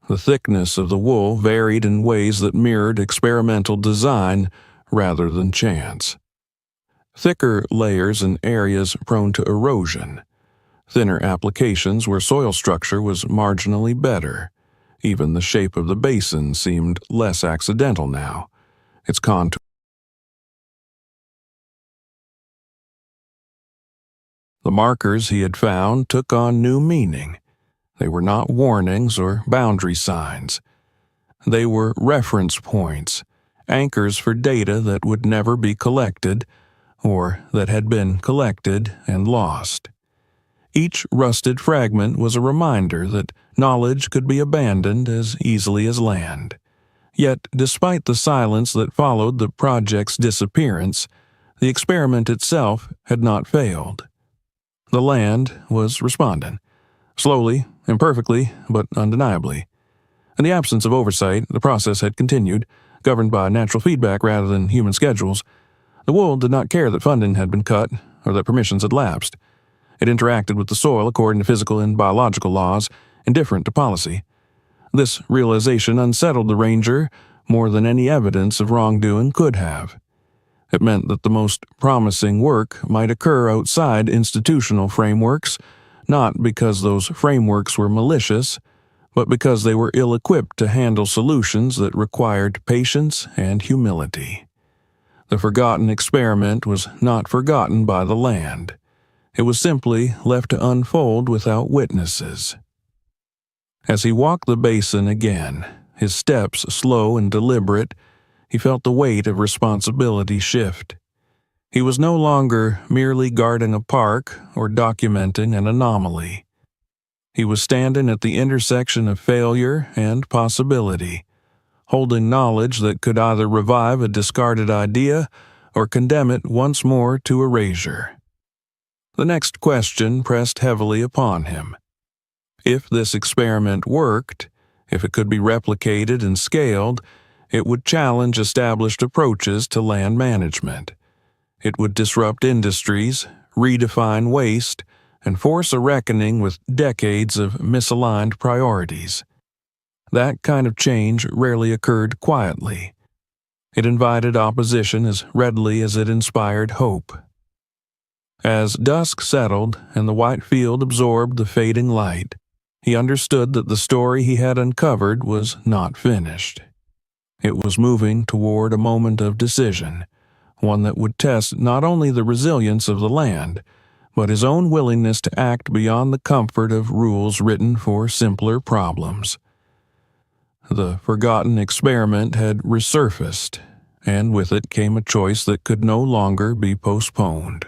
Speaker 1: The thickness of the wool varied in ways that mirrored experimental design rather than chance. Thicker layers in areas prone to erosion, thinner applications where soil structure was marginally better. Even the shape of the basin seemed less accidental now, its contour. The markers he had found took on new meaning. They were not warnings or boundary signs. They were reference points, anchors for data that would never be collected, or that had been collected and lost. Each rusted fragment was a reminder that knowledge could be abandoned as easily as land. Yet, despite the silence that followed the project's disappearance, the experiment itself had not failed. The land was responding, slowly, imperfectly, but undeniably. In the absence of oversight, the process had continued, governed by natural feedback rather than human schedules. The wool did not care that funding had been cut or that permissions had lapsed. It interacted with the soil according to physical and biological laws, indifferent to policy. This realization unsettled the ranger more than any evidence of wrongdoing could have. It meant that the most promising work might occur outside institutional frameworks, not because those frameworks were malicious, but because they were ill-equipped to handle solutions that required patience and humility. The forgotten experiment was not forgotten by the land. It was simply left to unfold without witnesses. As he walked the basin again, his steps slow and deliberate, he felt the weight of responsibility shift. He was no longer merely guarding a park or documenting an anomaly. He was standing at the intersection of failure and possibility, holding knowledge that could either revive a discarded idea or condemn it once more to erasure. The next question pressed heavily upon him. If this experiment worked, if it could be replicated and scaled, it would challenge established approaches to land management. It would disrupt industries, redefine waste, and force a reckoning with decades of misaligned priorities. That kind of change rarely occurred quietly. It invited opposition as readily as it inspired hope. As dusk settled and the white field absorbed the fading light, he understood that the story he had uncovered was not finished. It was moving toward a moment of decision, one that would test not only the resilience of the land, but his own willingness to act beyond the comfort of rules written for simpler problems. The forgotten experiment had resurfaced, and with it came a choice that could no longer be postponed.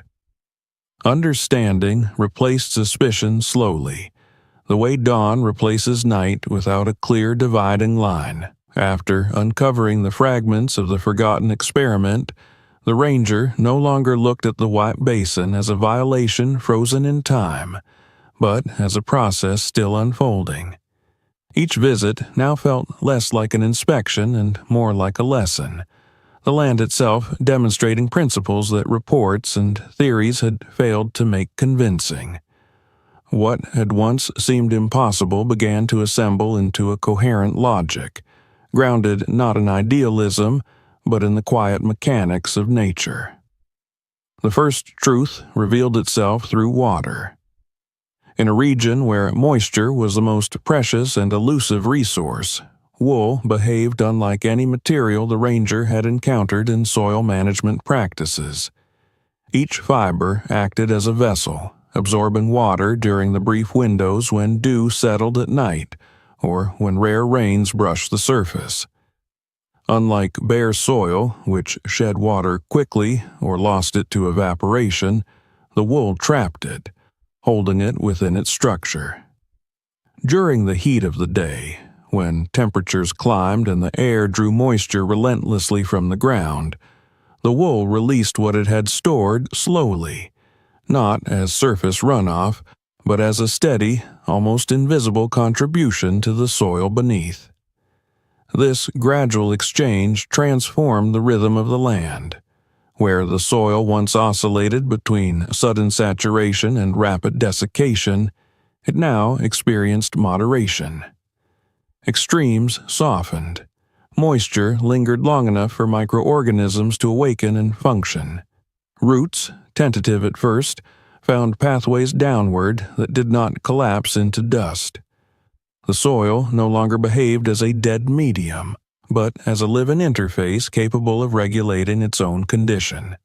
Speaker 1: Understanding replaced suspicion slowly, the way dawn replaces night without a clear dividing line. After uncovering the fragments of the forgotten experiment, the ranger no longer looked at the white basin as a violation frozen in time, but as a process still unfolding. Each visit now felt less like an inspection and more like a lesson, the land itself demonstrating principles that reports and theories had failed to make convincing. What had once seemed impossible began to assemble into a coherent logic, grounded not in idealism, but in the quiet mechanics of nature. The first truth revealed itself through water. In a region where moisture was the most precious and elusive resource, wool behaved unlike any material the ranger had encountered in soil management practices. Each fiber acted as a vessel, absorbing water during the brief windows when dew settled at night or when rare rains brushed the surface. Unlike bare soil, which shed water quickly or lost it to evaporation, the wool trapped it, holding it within its structure. During the heat of the day, when temperatures climbed and the air drew moisture relentlessly from the ground, the wool released what it had stored slowly, not as surface runoff, but as a steady, almost invisible contribution to the soil beneath. This gradual exchange transformed the rhythm of the land. Where the soil once oscillated between sudden saturation and rapid desiccation, it now experienced moderation. Extremes softened. Moisture lingered long enough for microorganisms to awaken and function. Roots, tentative at first, found pathways downward that did not collapse into dust. The soil no longer behaved as a dead medium, but as a living interface capable of regulating its own condition.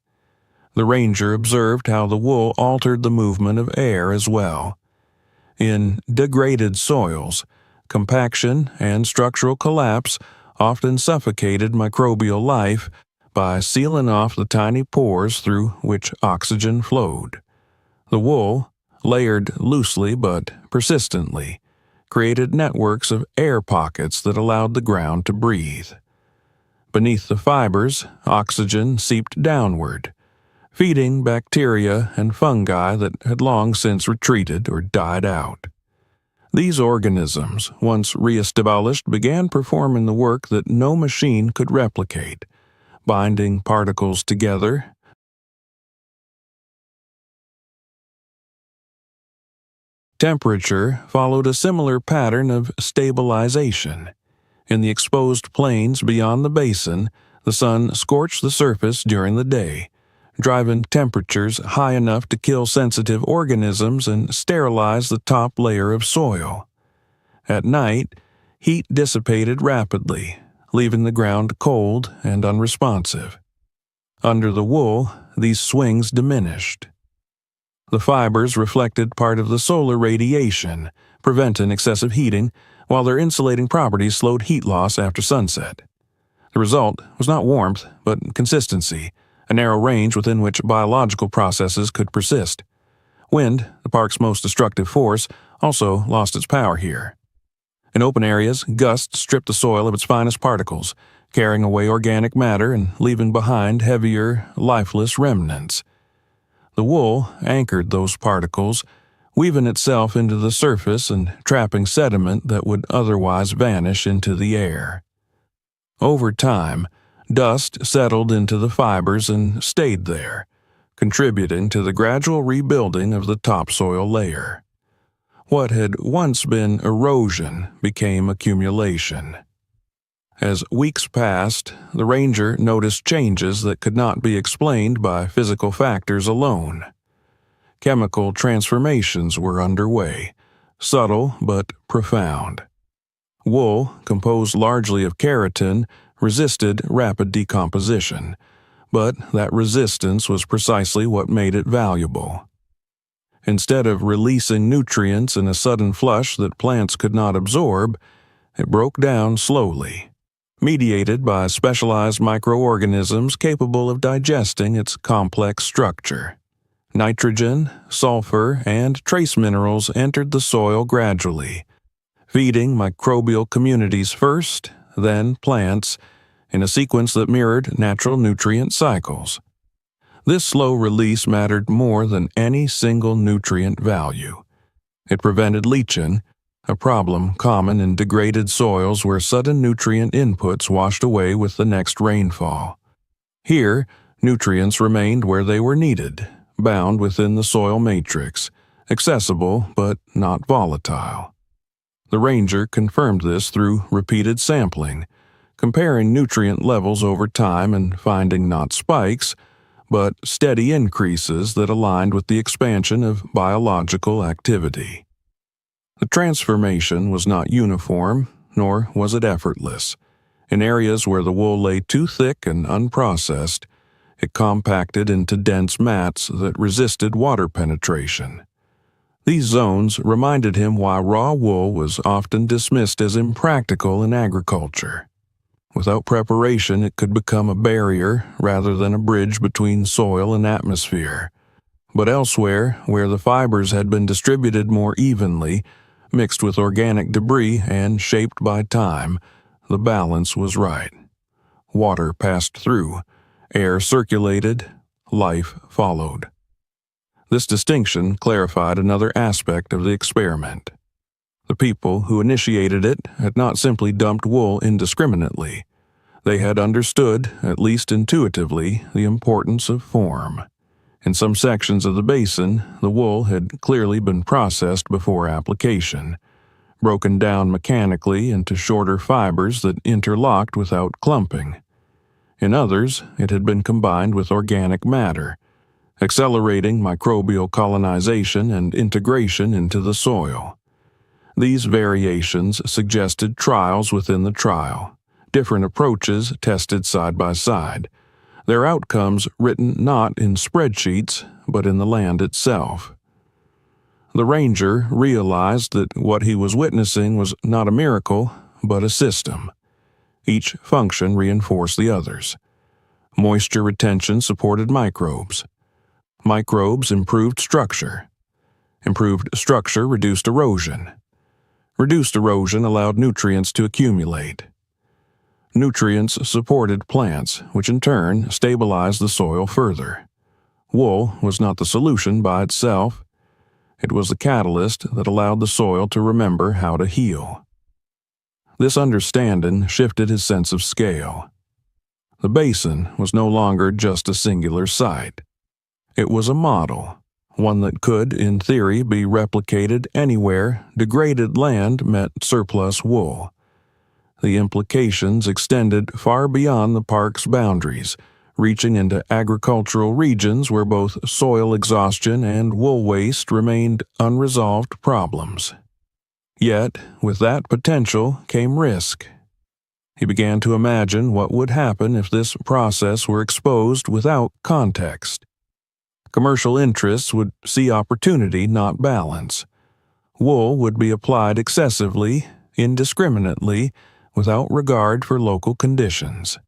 Speaker 1: The ranger observed how the wool altered the movement of air as well. In degraded soils, compaction and structural collapse often suffocated microbial life by sealing off the tiny pores through which oxygen flowed. The wool, layered loosely but persistently, created networks of air pockets that allowed the ground to breathe. Beneath the fibers, oxygen seeped downward, feeding bacteria and fungi that had long since retreated or died out. These organisms, once re-established, began performing the work that no machine could replicate, binding particles together. Temperature followed a similar pattern of stabilization. In the exposed plains beyond the basin, the sun scorched the surface during the day, driving temperatures high enough to kill sensitive organisms and sterilize the top layer of soil. At night, heat dissipated rapidly, leaving the ground cold and unresponsive. Under the wool, these swings diminished. The fibers reflected part of the solar radiation, preventing excessive heating, while their insulating properties slowed heat loss after sunset. The result was not warmth, but consistency, a narrow range within which biological processes could persist. Wind, the park's most destructive force, also lost its power here. In open areas, gusts stripped the soil of its finest particles, carrying away organic matter and leaving behind heavier, lifeless remnants. The wool anchored those particles, weaving itself into the surface and trapping sediment that would otherwise vanish into the air. Over time, dust settled into the fibers and stayed there, contributing to the gradual rebuilding of the topsoil layer. What had once been erosion became accumulation. As weeks passed, the ranger noticed changes that could not be explained by physical factors alone. Chemical transformations were underway, subtle but profound. Wool, composed largely of keratin, resisted rapid decomposition, but that resistance was precisely what made it valuable. Instead of releasing nutrients in a sudden flush that plants could not absorb, it broke down slowly, mediated by specialized microorganisms capable of digesting its complex structure. Nitrogen, sulfur, and trace minerals entered the soil gradually, feeding microbial communities first, then plants, in a sequence that mirrored natural nutrient cycles. This slow release mattered more than any single nutrient value. It prevented leaching, a problem common in degraded soils where sudden nutrient inputs washed away with the next rainfall. Here, nutrients remained where they were needed, bound within the soil matrix, accessible but not volatile. The ranger confirmed this through repeated sampling, comparing nutrient levels over time and finding not spikes, but steady increases that aligned with the expansion of biological activity. The transformation was not uniform, nor was it effortless. In areas where the wool lay too thick and unprocessed, it compacted into dense mats that resisted water penetration. These zones reminded him why raw wool was often dismissed as impractical in agriculture. Without preparation, it could become a barrier rather than a bridge between soil and atmosphere. But elsewhere, where the fibers had been distributed more evenly, mixed with organic debris and shaped by time, the balance was right. Water passed through, air circulated, life followed. This distinction clarified another aspect of the experiment. The people who initiated it had not simply dumped wool indiscriminately. They had understood, at least intuitively, the importance of form. In some sections of the basin, the wool had clearly been processed before application, broken down mechanically into shorter fibers that interlocked without clumping. In others, it had been combined with organic matter, accelerating microbial colonization and integration into the soil. These variations suggested trials within the trial, different approaches tested side by side, their outcomes written not in spreadsheets, but in the land itself. The ranger realized that what he was witnessing was not a miracle, but a system. Each function reinforced the others. Moisture retention supported microbes. Microbes improved structure. Improved structure reduced erosion. Reduced erosion allowed nutrients to accumulate. Nutrients supported plants, which in turn stabilized the soil further. Wool was not the solution by itself. It was the catalyst that allowed the soil to remember how to heal. This understanding shifted his sense of scale. The basin was no longer just a singular site. It was a model, one that could, in theory, be replicated anywhere degraded land met surplus wool. The implications extended far beyond the park's boundaries, reaching into agricultural regions where both soil exhaustion and wool waste remained unresolved problems. Yet, with that potential came risk. He began to imagine what would happen if this process were exposed without context. Commercial interests would see opportunity, not balance. Wool would be applied excessively, indiscriminately, without regard for local conditions.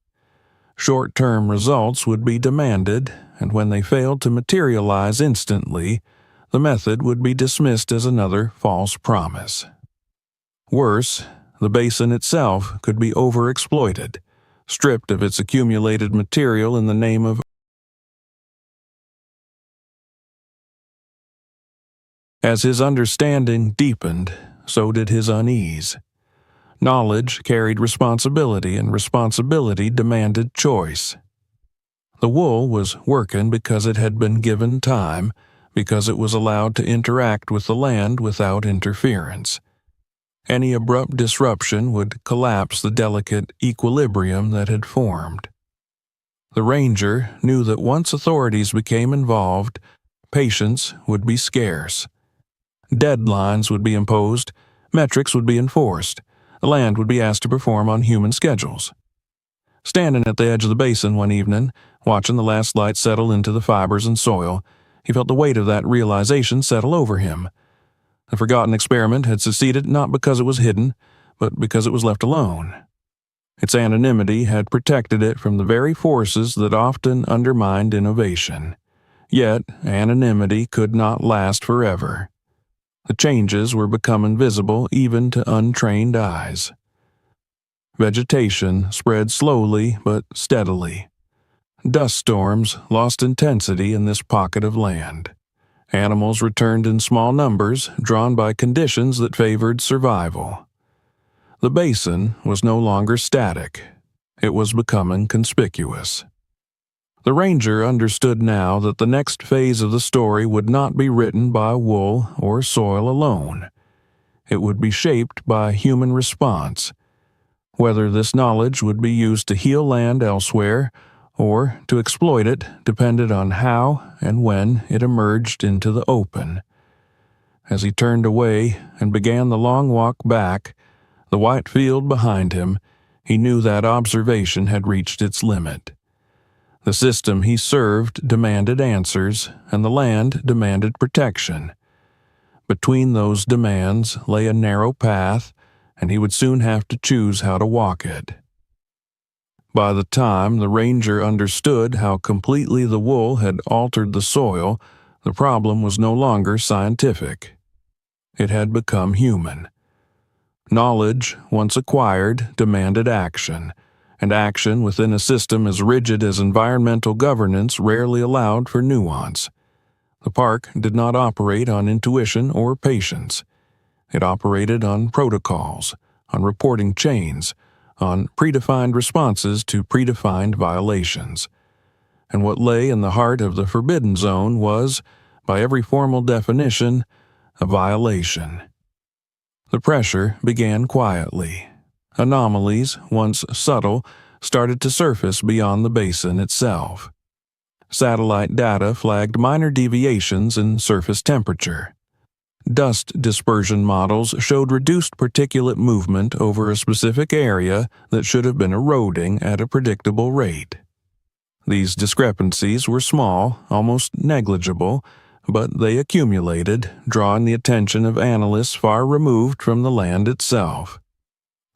Speaker 1: Short-term results would be demanded, and when they failed to materialize instantly, the method would be dismissed as another false promise. Worse, the basin itself could be overexploited, stripped of its accumulated material in the name of. As his understanding deepened, so did his unease. Knowledge carried responsibility, and responsibility demanded choice. The wool was working because it had been given time, because it was allowed to interact with the land without interference. Any abrupt disruption would collapse the delicate equilibrium that had formed. The ranger knew that once authorities became involved, patience would be scarce. Deadlines would be imposed, metrics would be enforced, the land would be asked to perform on human schedules. Standing at the edge of the basin one evening, watching the last light settle into the fibers and soil, he felt the weight of that realization settle over him. The forgotten experiment had succeeded not because it was hidden, but because it was left alone. Its anonymity had protected it from the very forces that often undermined innovation. Yet, anonymity could not last forever. The changes were becoming visible even to untrained eyes. Vegetation spread slowly but steadily. Dust storms lost intensity in this pocket of land. Animals returned in small numbers, drawn by conditions that favored survival. The basin was no longer static. It was becoming conspicuous. The ranger understood now that the next phase of the story would not be written by wool or soil alone. It would be shaped by human response. Whether this knowledge would be used to heal land elsewhere or to exploit it depended on how and when it emerged into the open. As he turned away and began the long walk back, the white field behind him, he knew that observation had reached its limit. The system he served demanded answers, and the land demanded protection. Between those demands lay a narrow path, and he would soon have to choose how to walk it. By the time the ranger understood how completely the wool had altered the soil, the problem was no longer scientific. It had become human. Knowledge, once acquired, demanded action, and action within a system as rigid as environmental governance rarely allowed for nuance. The park did not operate on intuition or patience. It operated on protocols, on reporting chains, on predefined responses to predefined violations. And what lay in the heart of the forbidden zone was, by every formal definition, a violation. The pressure began quietly. Anomalies, once subtle, started to surface beyond the basin itself. Satellite data flagged minor deviations in surface temperature. Dust dispersion models showed reduced particulate movement over a specific area that should have been eroding at a predictable rate. These discrepancies were small, almost negligible, but they accumulated, drawing the attention of analysts far removed from the land itself.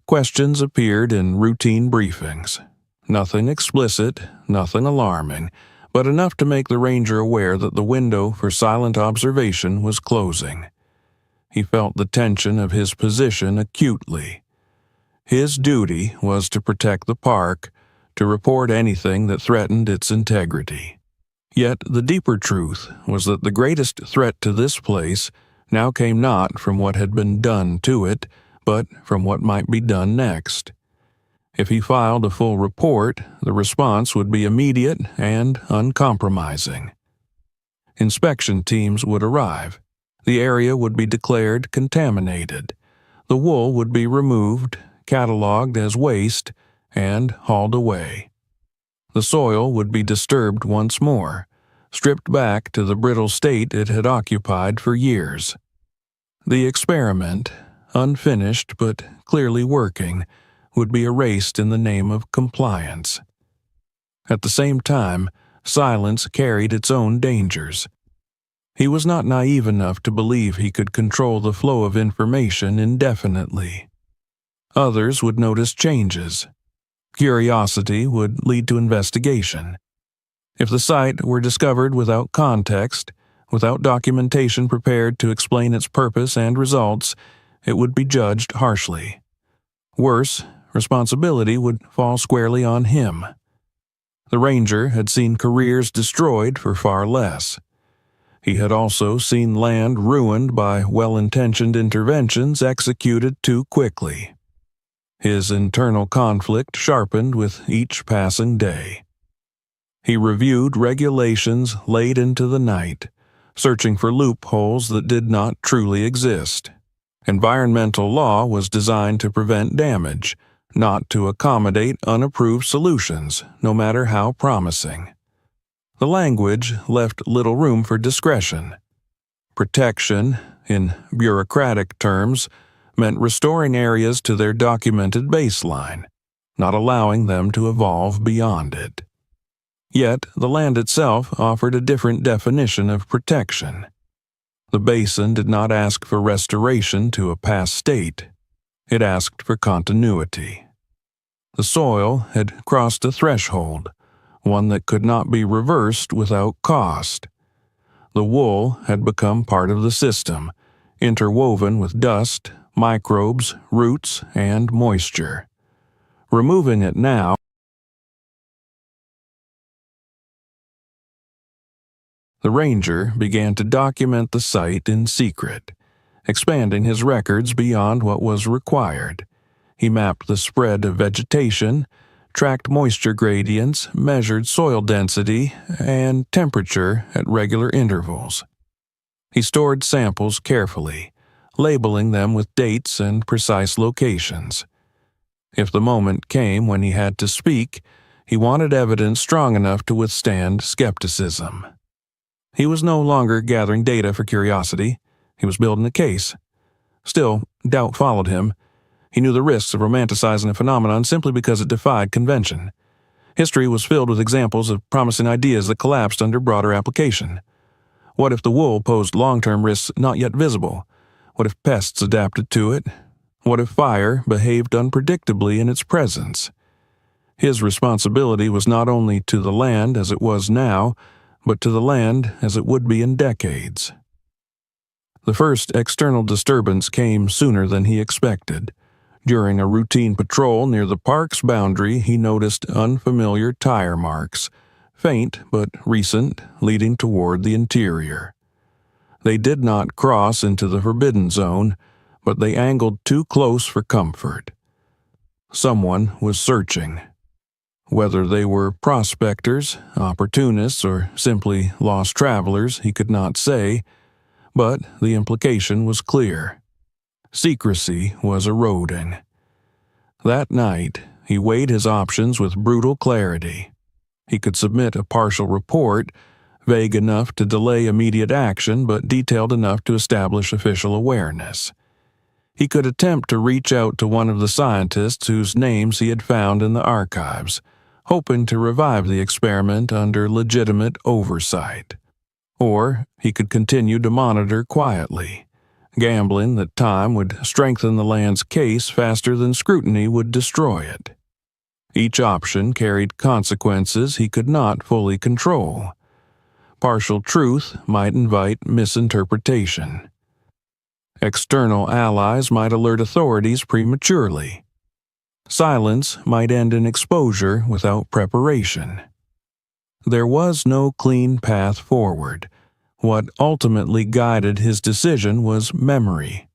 Speaker 1: Questions appeared in routine briefings. Nothing explicit, nothing alarming, but enough to make the ranger aware that the window for silent observation was closing. He felt the tension of his position acutely. His duty was to protect the park, to report anything that threatened its integrity. Yet the deeper truth was that the greatest threat to this place now came not from what had been done to it, but from what might be done next. If he filed a full report, the response would be immediate and uncompromising. Inspection teams would arrive. The area would be declared contaminated. The wool would be removed, cataloged as waste, and hauled away. The soil would be disturbed once more, stripped back to the brittle state it had occupied for years. The experiment, unfinished but clearly working, would be erased in the name of compliance. At the same time, silence carried its own dangers. He was not naive enough to believe he could control the flow of information indefinitely. Others would notice changes. Curiosity would lead to investigation. If the site were discovered without context, without documentation prepared to explain its purpose and results, it would be judged harshly. Worse, responsibility would fall squarely on him. The ranger had seen careers destroyed for far less. He had also seen land ruined by well-intentioned interventions executed too quickly. His internal conflict sharpened with each passing day. He reviewed regulations late into the night, searching for loopholes that did not truly exist. Environmental law was designed to prevent damage, not to accommodate unapproved solutions, no matter how promising. The language left little room for discretion. Protection, in bureaucratic terms, meant restoring areas to their documented baseline, not allowing them to evolve beyond it. Yet, the land itself offered a different definition of protection. The basin did not ask for restoration to a past state. It asked for continuity. The soil had crossed a threshold, one that could not be reversed without cost. The wool had become part of the system, interwoven with dust, microbes, roots, and moisture. Removing it now, the ranger began to document the site in secret, expanding his records beyond what was required. He mapped the spread of vegetation, tracked moisture gradients, measured soil density and temperature at regular intervals. He stored samples carefully, labeling them with dates and precise locations. If the moment came when he had to speak, he wanted evidence strong enough to withstand skepticism. He was no longer gathering data for curiosity. He was building a case. Still, doubt followed him. He knew the risks of romanticizing a phenomenon simply because it defied convention. History was filled with examples of promising ideas that collapsed under broader application. What if the wool posed long-term risks not yet visible? What if pests adapted to it? What if fire behaved unpredictably in its presence? His responsibility was not only to the land as it was now, but to the land as it would be in decades. The first external disturbance came sooner than he expected. During a routine patrol near the park's boundary, he noticed unfamiliar tire marks, faint but recent, leading toward the interior. They did not cross into the forbidden zone, but they angled too close for comfort. Someone was searching. Whether they were prospectors, opportunists, or simply lost travelers, he could not say, but the implication was clear. Secrecy was eroding. That night, he weighed his options with brutal clarity. He could submit a partial report, vague enough to delay immediate action but detailed enough to establish official awareness. He could attempt to reach out to one of the scientists whose names he had found in the archives, hoping to revive the experiment under legitimate oversight. Or he could continue to monitor quietly, gambling that time would strengthen the land's case faster than scrutiny would destroy it. Each option carried consequences he could not fully control. Partial truth might invite misinterpretation. External allies might alert authorities prematurely. Silence might end in exposure without preparation. There was no clean path forward. What ultimately guided his decision was memory.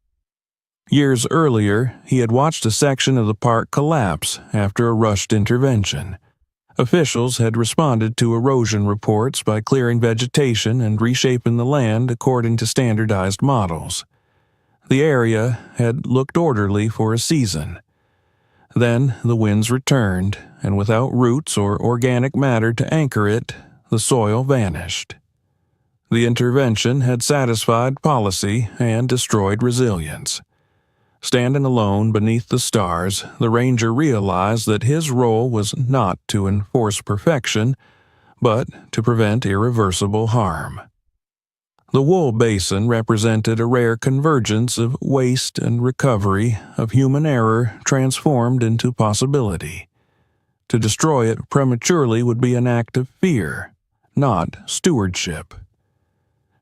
Speaker 1: Years earlier, he had watched a section of the park collapse after a rushed intervention. Officials had responded to erosion reports by clearing vegetation and reshaping the land according to standardized models. The area had looked orderly for a season. Then the winds returned, and without roots or organic matter to anchor it, the soil vanished. The intervention had satisfied policy and destroyed resilience. Standing alone beneath the stars, the ranger realized that his role was not to enforce perfection, but to prevent irreversible harm. The wool basin represented a rare convergence of waste and recovery, of human error transformed into possibility. To destroy it prematurely would be an act of fear, not stewardship.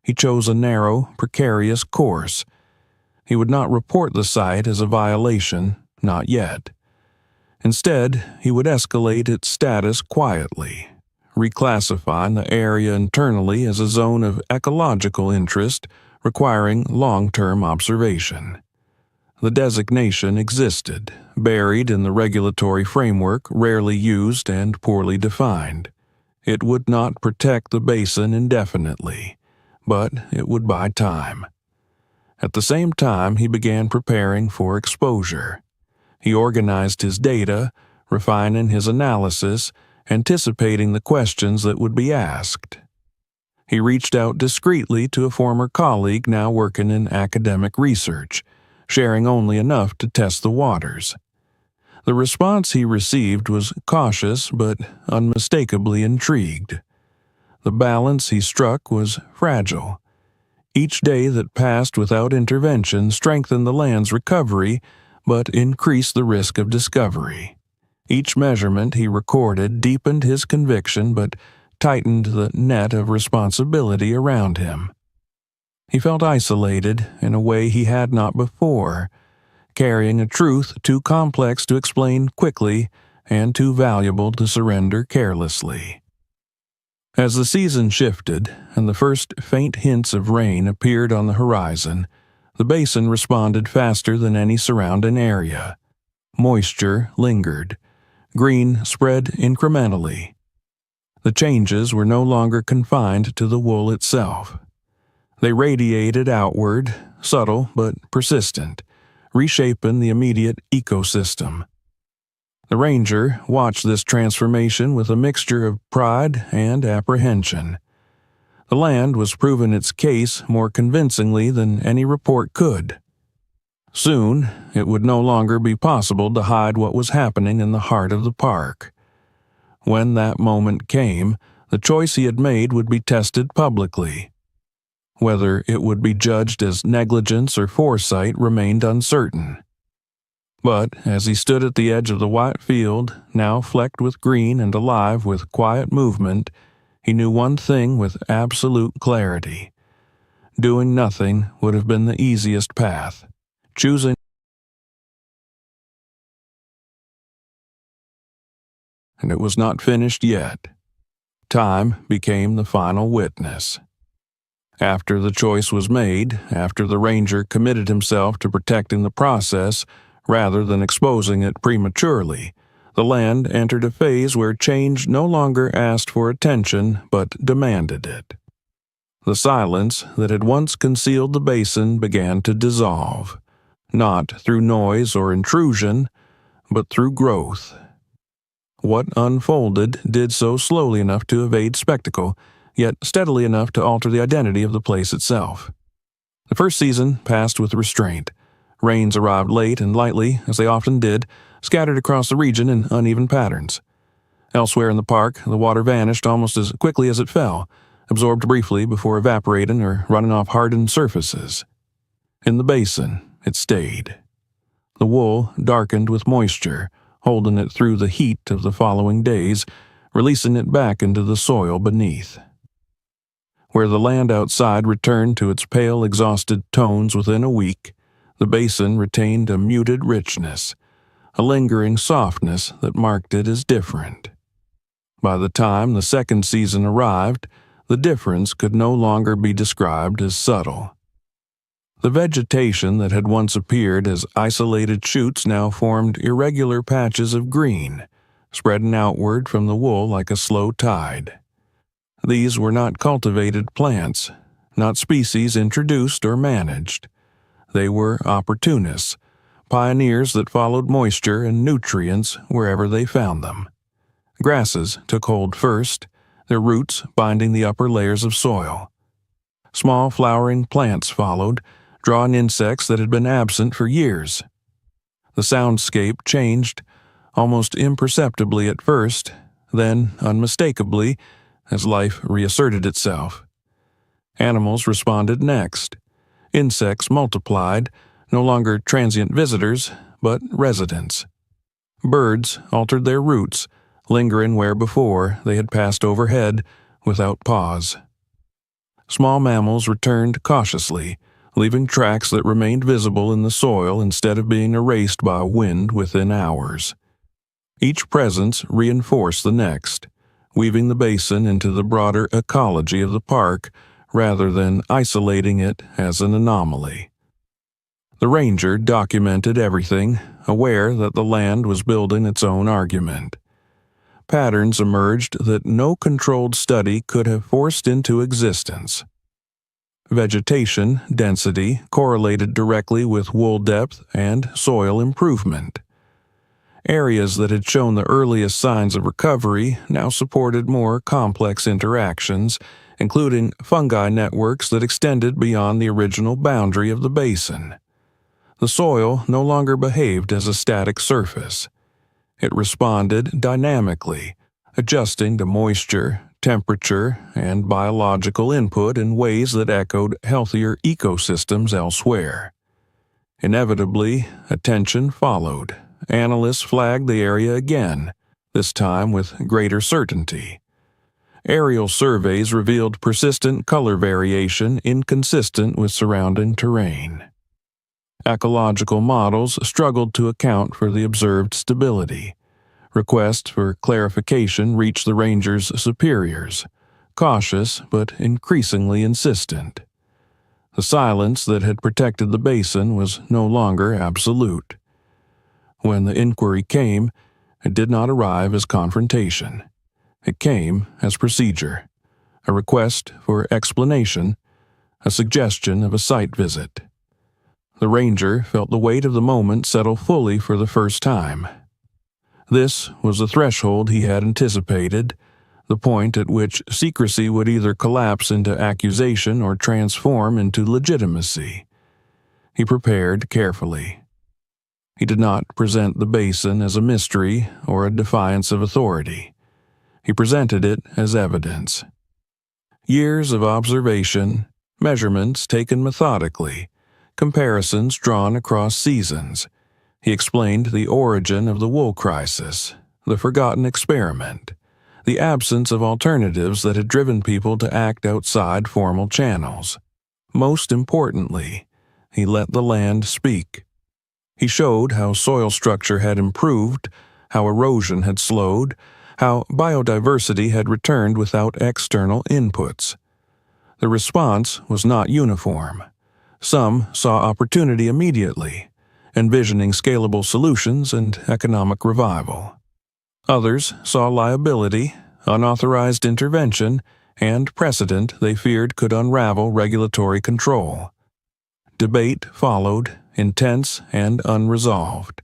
Speaker 1: He chose a narrow, precarious course. He would not report the site as a violation, not yet. Instead, he would escalate its status quietly, reclassifying the area internally as a zone of ecological interest requiring long-term observation. The designation existed, buried in the regulatory framework, rarely used and poorly defined. It would not protect the basin indefinitely, but it would buy time. At the same time, he began preparing for exposure. He organized his data, refining his analysis, anticipating the questions that would be asked. He reached out discreetly to a former colleague now working in academic research, sharing only enough to test the waters. The response he received was cautious but unmistakably intrigued. The balance he struck was fragile. Each day that passed without intervention strengthened the land's recovery, but increased the risk of discovery. Each measurement he recorded deepened his conviction, but tightened the net of responsibility around him. He felt isolated in a way he had not before, carrying a truth too complex to explain quickly and too valuable to surrender carelessly. As the season shifted and the first faint hints of rain appeared on the horizon, the basin responded faster than any surrounding area. Moisture lingered. Green spread incrementally. The changes were no longer confined to the wool itself. They radiated outward, subtle but persistent, reshaping the immediate ecosystem. The ranger watched this transformation with a mixture of pride and apprehension. The land was proving its case more convincingly than any report could. Soon, it would no longer be possible to hide what was happening in the heart of the park. When that moment came, the choice he had made would be tested publicly. Whether it would be judged as negligence or foresight remained uncertain. But as he stood at the edge of the white field, now flecked with green and alive with quiet movement, he knew one thing with absolute clarity. Doing nothing would have been the easiest path. Choosing. And it was not finished yet. Time became the final witness. After the choice was made, after the ranger committed himself to protecting the process rather than exposing it prematurely, the land entered a phase where change no longer asked for attention but demanded it. The silence that had once concealed the basin began to dissolve, not through noise or intrusion, but through growth. What unfolded did so slowly enough to evade spectacle, yet steadily enough to alter the identity of the place itself. The first season passed with restraint. Rains arrived late and lightly, as they often did, scattered across the region in uneven patterns. Elsewhere in the park, the water vanished almost as quickly as it fell, absorbed briefly before evaporating or running off hardened surfaces. In the basin, it stayed. The wool darkened with moisture, holding it through the heat of the following days, releasing it back into the soil beneath. Where the land outside returned to its pale, exhausted tones within a week, the basin retained a muted richness, a lingering softness that marked it as different. By the time the second season arrived, the difference could no longer be described as subtle. The vegetation that had once appeared as isolated shoots now formed irregular patches of green, spreading outward from the wool like a slow tide. These were not cultivated plants, not species introduced or managed. They were opportunists, pioneers that followed moisture and nutrients wherever they found them. Grasses took hold first, their roots binding the upper layers of soil. Small flowering plants followed, drawing insects that had been absent for years. The soundscape changed, almost imperceptibly at first, then unmistakably, as life reasserted itself. Animals responded next. Insects multiplied, no longer transient visitors, but residents. Birds altered their routes, lingering where before they had passed overhead without pause. Small mammals returned cautiously, leaving tracks that remained visible in the soil instead of being erased by wind within hours. Each presence reinforced the next, weaving the basin into the broader ecology of the park rather than isolating it as an anomaly. The ranger documented everything, aware that the land was building its own argument. Patterns emerged that no controlled study could have forced into existence. Vegetation density correlated directly with wool depth and soil improvement. Areas that had shown the earliest signs of recovery now supported more complex interactions, including fungi networks that extended beyond the original boundary of the basin. The soil no longer behaved as a static surface. It responded dynamically, adjusting to moisture, temperature, and biological input in ways that echoed healthier ecosystems elsewhere. Inevitably, attention followed. Analysts flagged the area again, this time with greater certainty. Aerial surveys revealed persistent color variation inconsistent with surrounding terrain. Ecological models struggled to account for the observed stability. Requests for clarification reached the rangers' superiors, cautious but increasingly insistent. The silence that had protected the basin was no longer absolute. When the inquiry came, it did not arrive as confrontation. It came as procedure, a request for explanation, a suggestion of a site visit. The ranger felt the weight of the moment settle fully for the first time. This was the threshold he had anticipated, the point at which secrecy would either collapse into accusation or transform into legitimacy. He prepared carefully. He did not present the basin as a mystery or a defiance of authority. He presented it as evidence. Years of observation, measurements taken methodically, comparisons drawn across seasons. He explained the origin of the wool crisis, the forgotten experiment, the absence of alternatives that had driven people to act outside formal channels. Most importantly, he let the land speak. He showed how soil structure had improved, how erosion had slowed, how biodiversity had returned without external inputs. The response was not uniform. Some saw opportunity immediately, envisioning scalable solutions and economic revival. Others saw liability, unauthorized intervention, and precedent they feared could unravel regulatory control. Debate followed, intense and unresolved.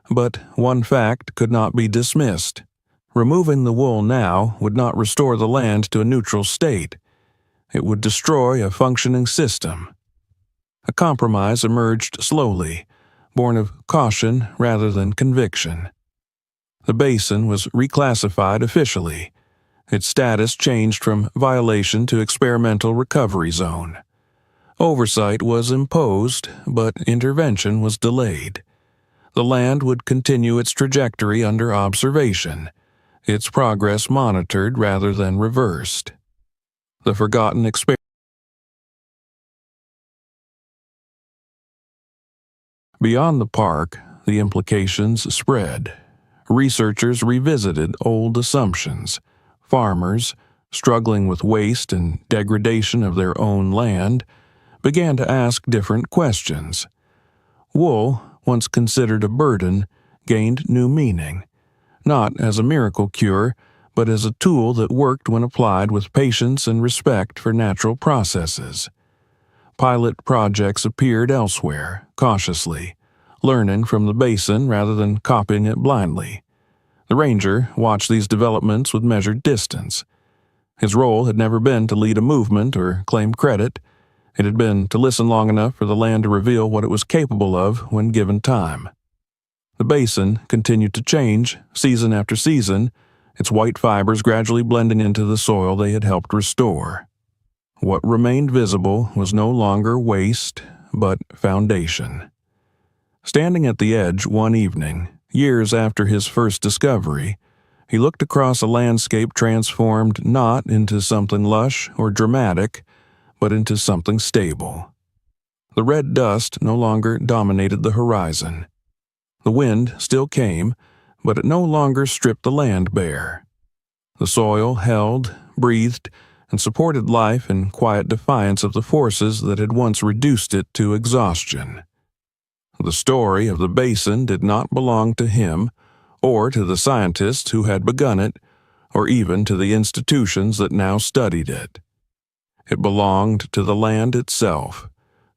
Speaker 1: But one fact could not be dismissed. Removing the wool now would not restore the land to a neutral state. It would destroy a functioning system. A compromise emerged slowly, born of caution rather than conviction. The basin was reclassified officially. Its status changed from violation to experimental recovery zone. Oversight was imposed, but intervention was delayed. The land would continue its trajectory under observation, its progress monitored rather than reversed. The forgotten experiment. Beyond the park, the implications spread. Researchers revisited old assumptions. Farmers, struggling with waste and degradation of their own land, began to ask different questions. Wool, once considered a burden, gained new meaning, not as a miracle cure, but as a tool that worked when applied with patience and respect for natural processes. Pilot projects appeared elsewhere, cautiously, learning from the basin rather than copying it blindly. The ranger watched these developments with measured distance. His role had never been to lead a movement or claim credit. It had been to listen long enough for the land to reveal what it was capable of when given time. The basin continued to change, season after season, its white fibers gradually blending into the soil they had helped restore. What remained visible was no longer waste, but foundation. Standing at the edge one evening, years after his first discovery, he looked across a landscape transformed not into something lush or dramatic, but into something stable. The red dust no longer dominated the horizon. The wind still came, but it no longer stripped the land bare. The soil held, breathed, and supported life in quiet defiance of the forces that had once reduced it to exhaustion. The story of the basin did not belong to him, or to the scientists who had begun it, or even to the institutions that now studied it. It belonged to the land itself,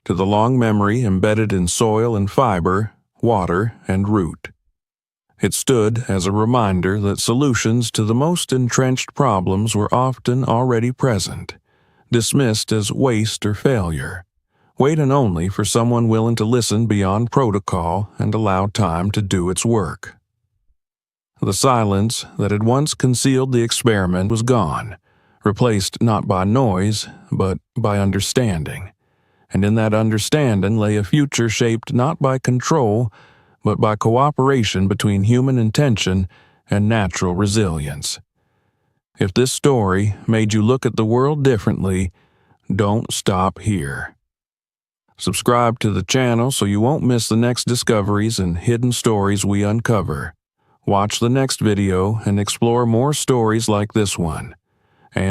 Speaker 1: to the long memory embedded in soil and fiber, water and root. It stood as a reminder that solutions to the most entrenched problems were often already present, dismissed as waste or failure, waiting only for someone willing to listen beyond protocol and allow time to do its work. The silence that had once concealed the experiment was gone, replaced not by noise, but by understanding. And in that understanding lay a future shaped not by control, but by cooperation between human intention and natural resilience. If this story made you look at the world differently, don't stop here. Subscribe to the channel so you won't miss the next discoveries and hidden stories we uncover. Watch the next video and explore more stories like this one.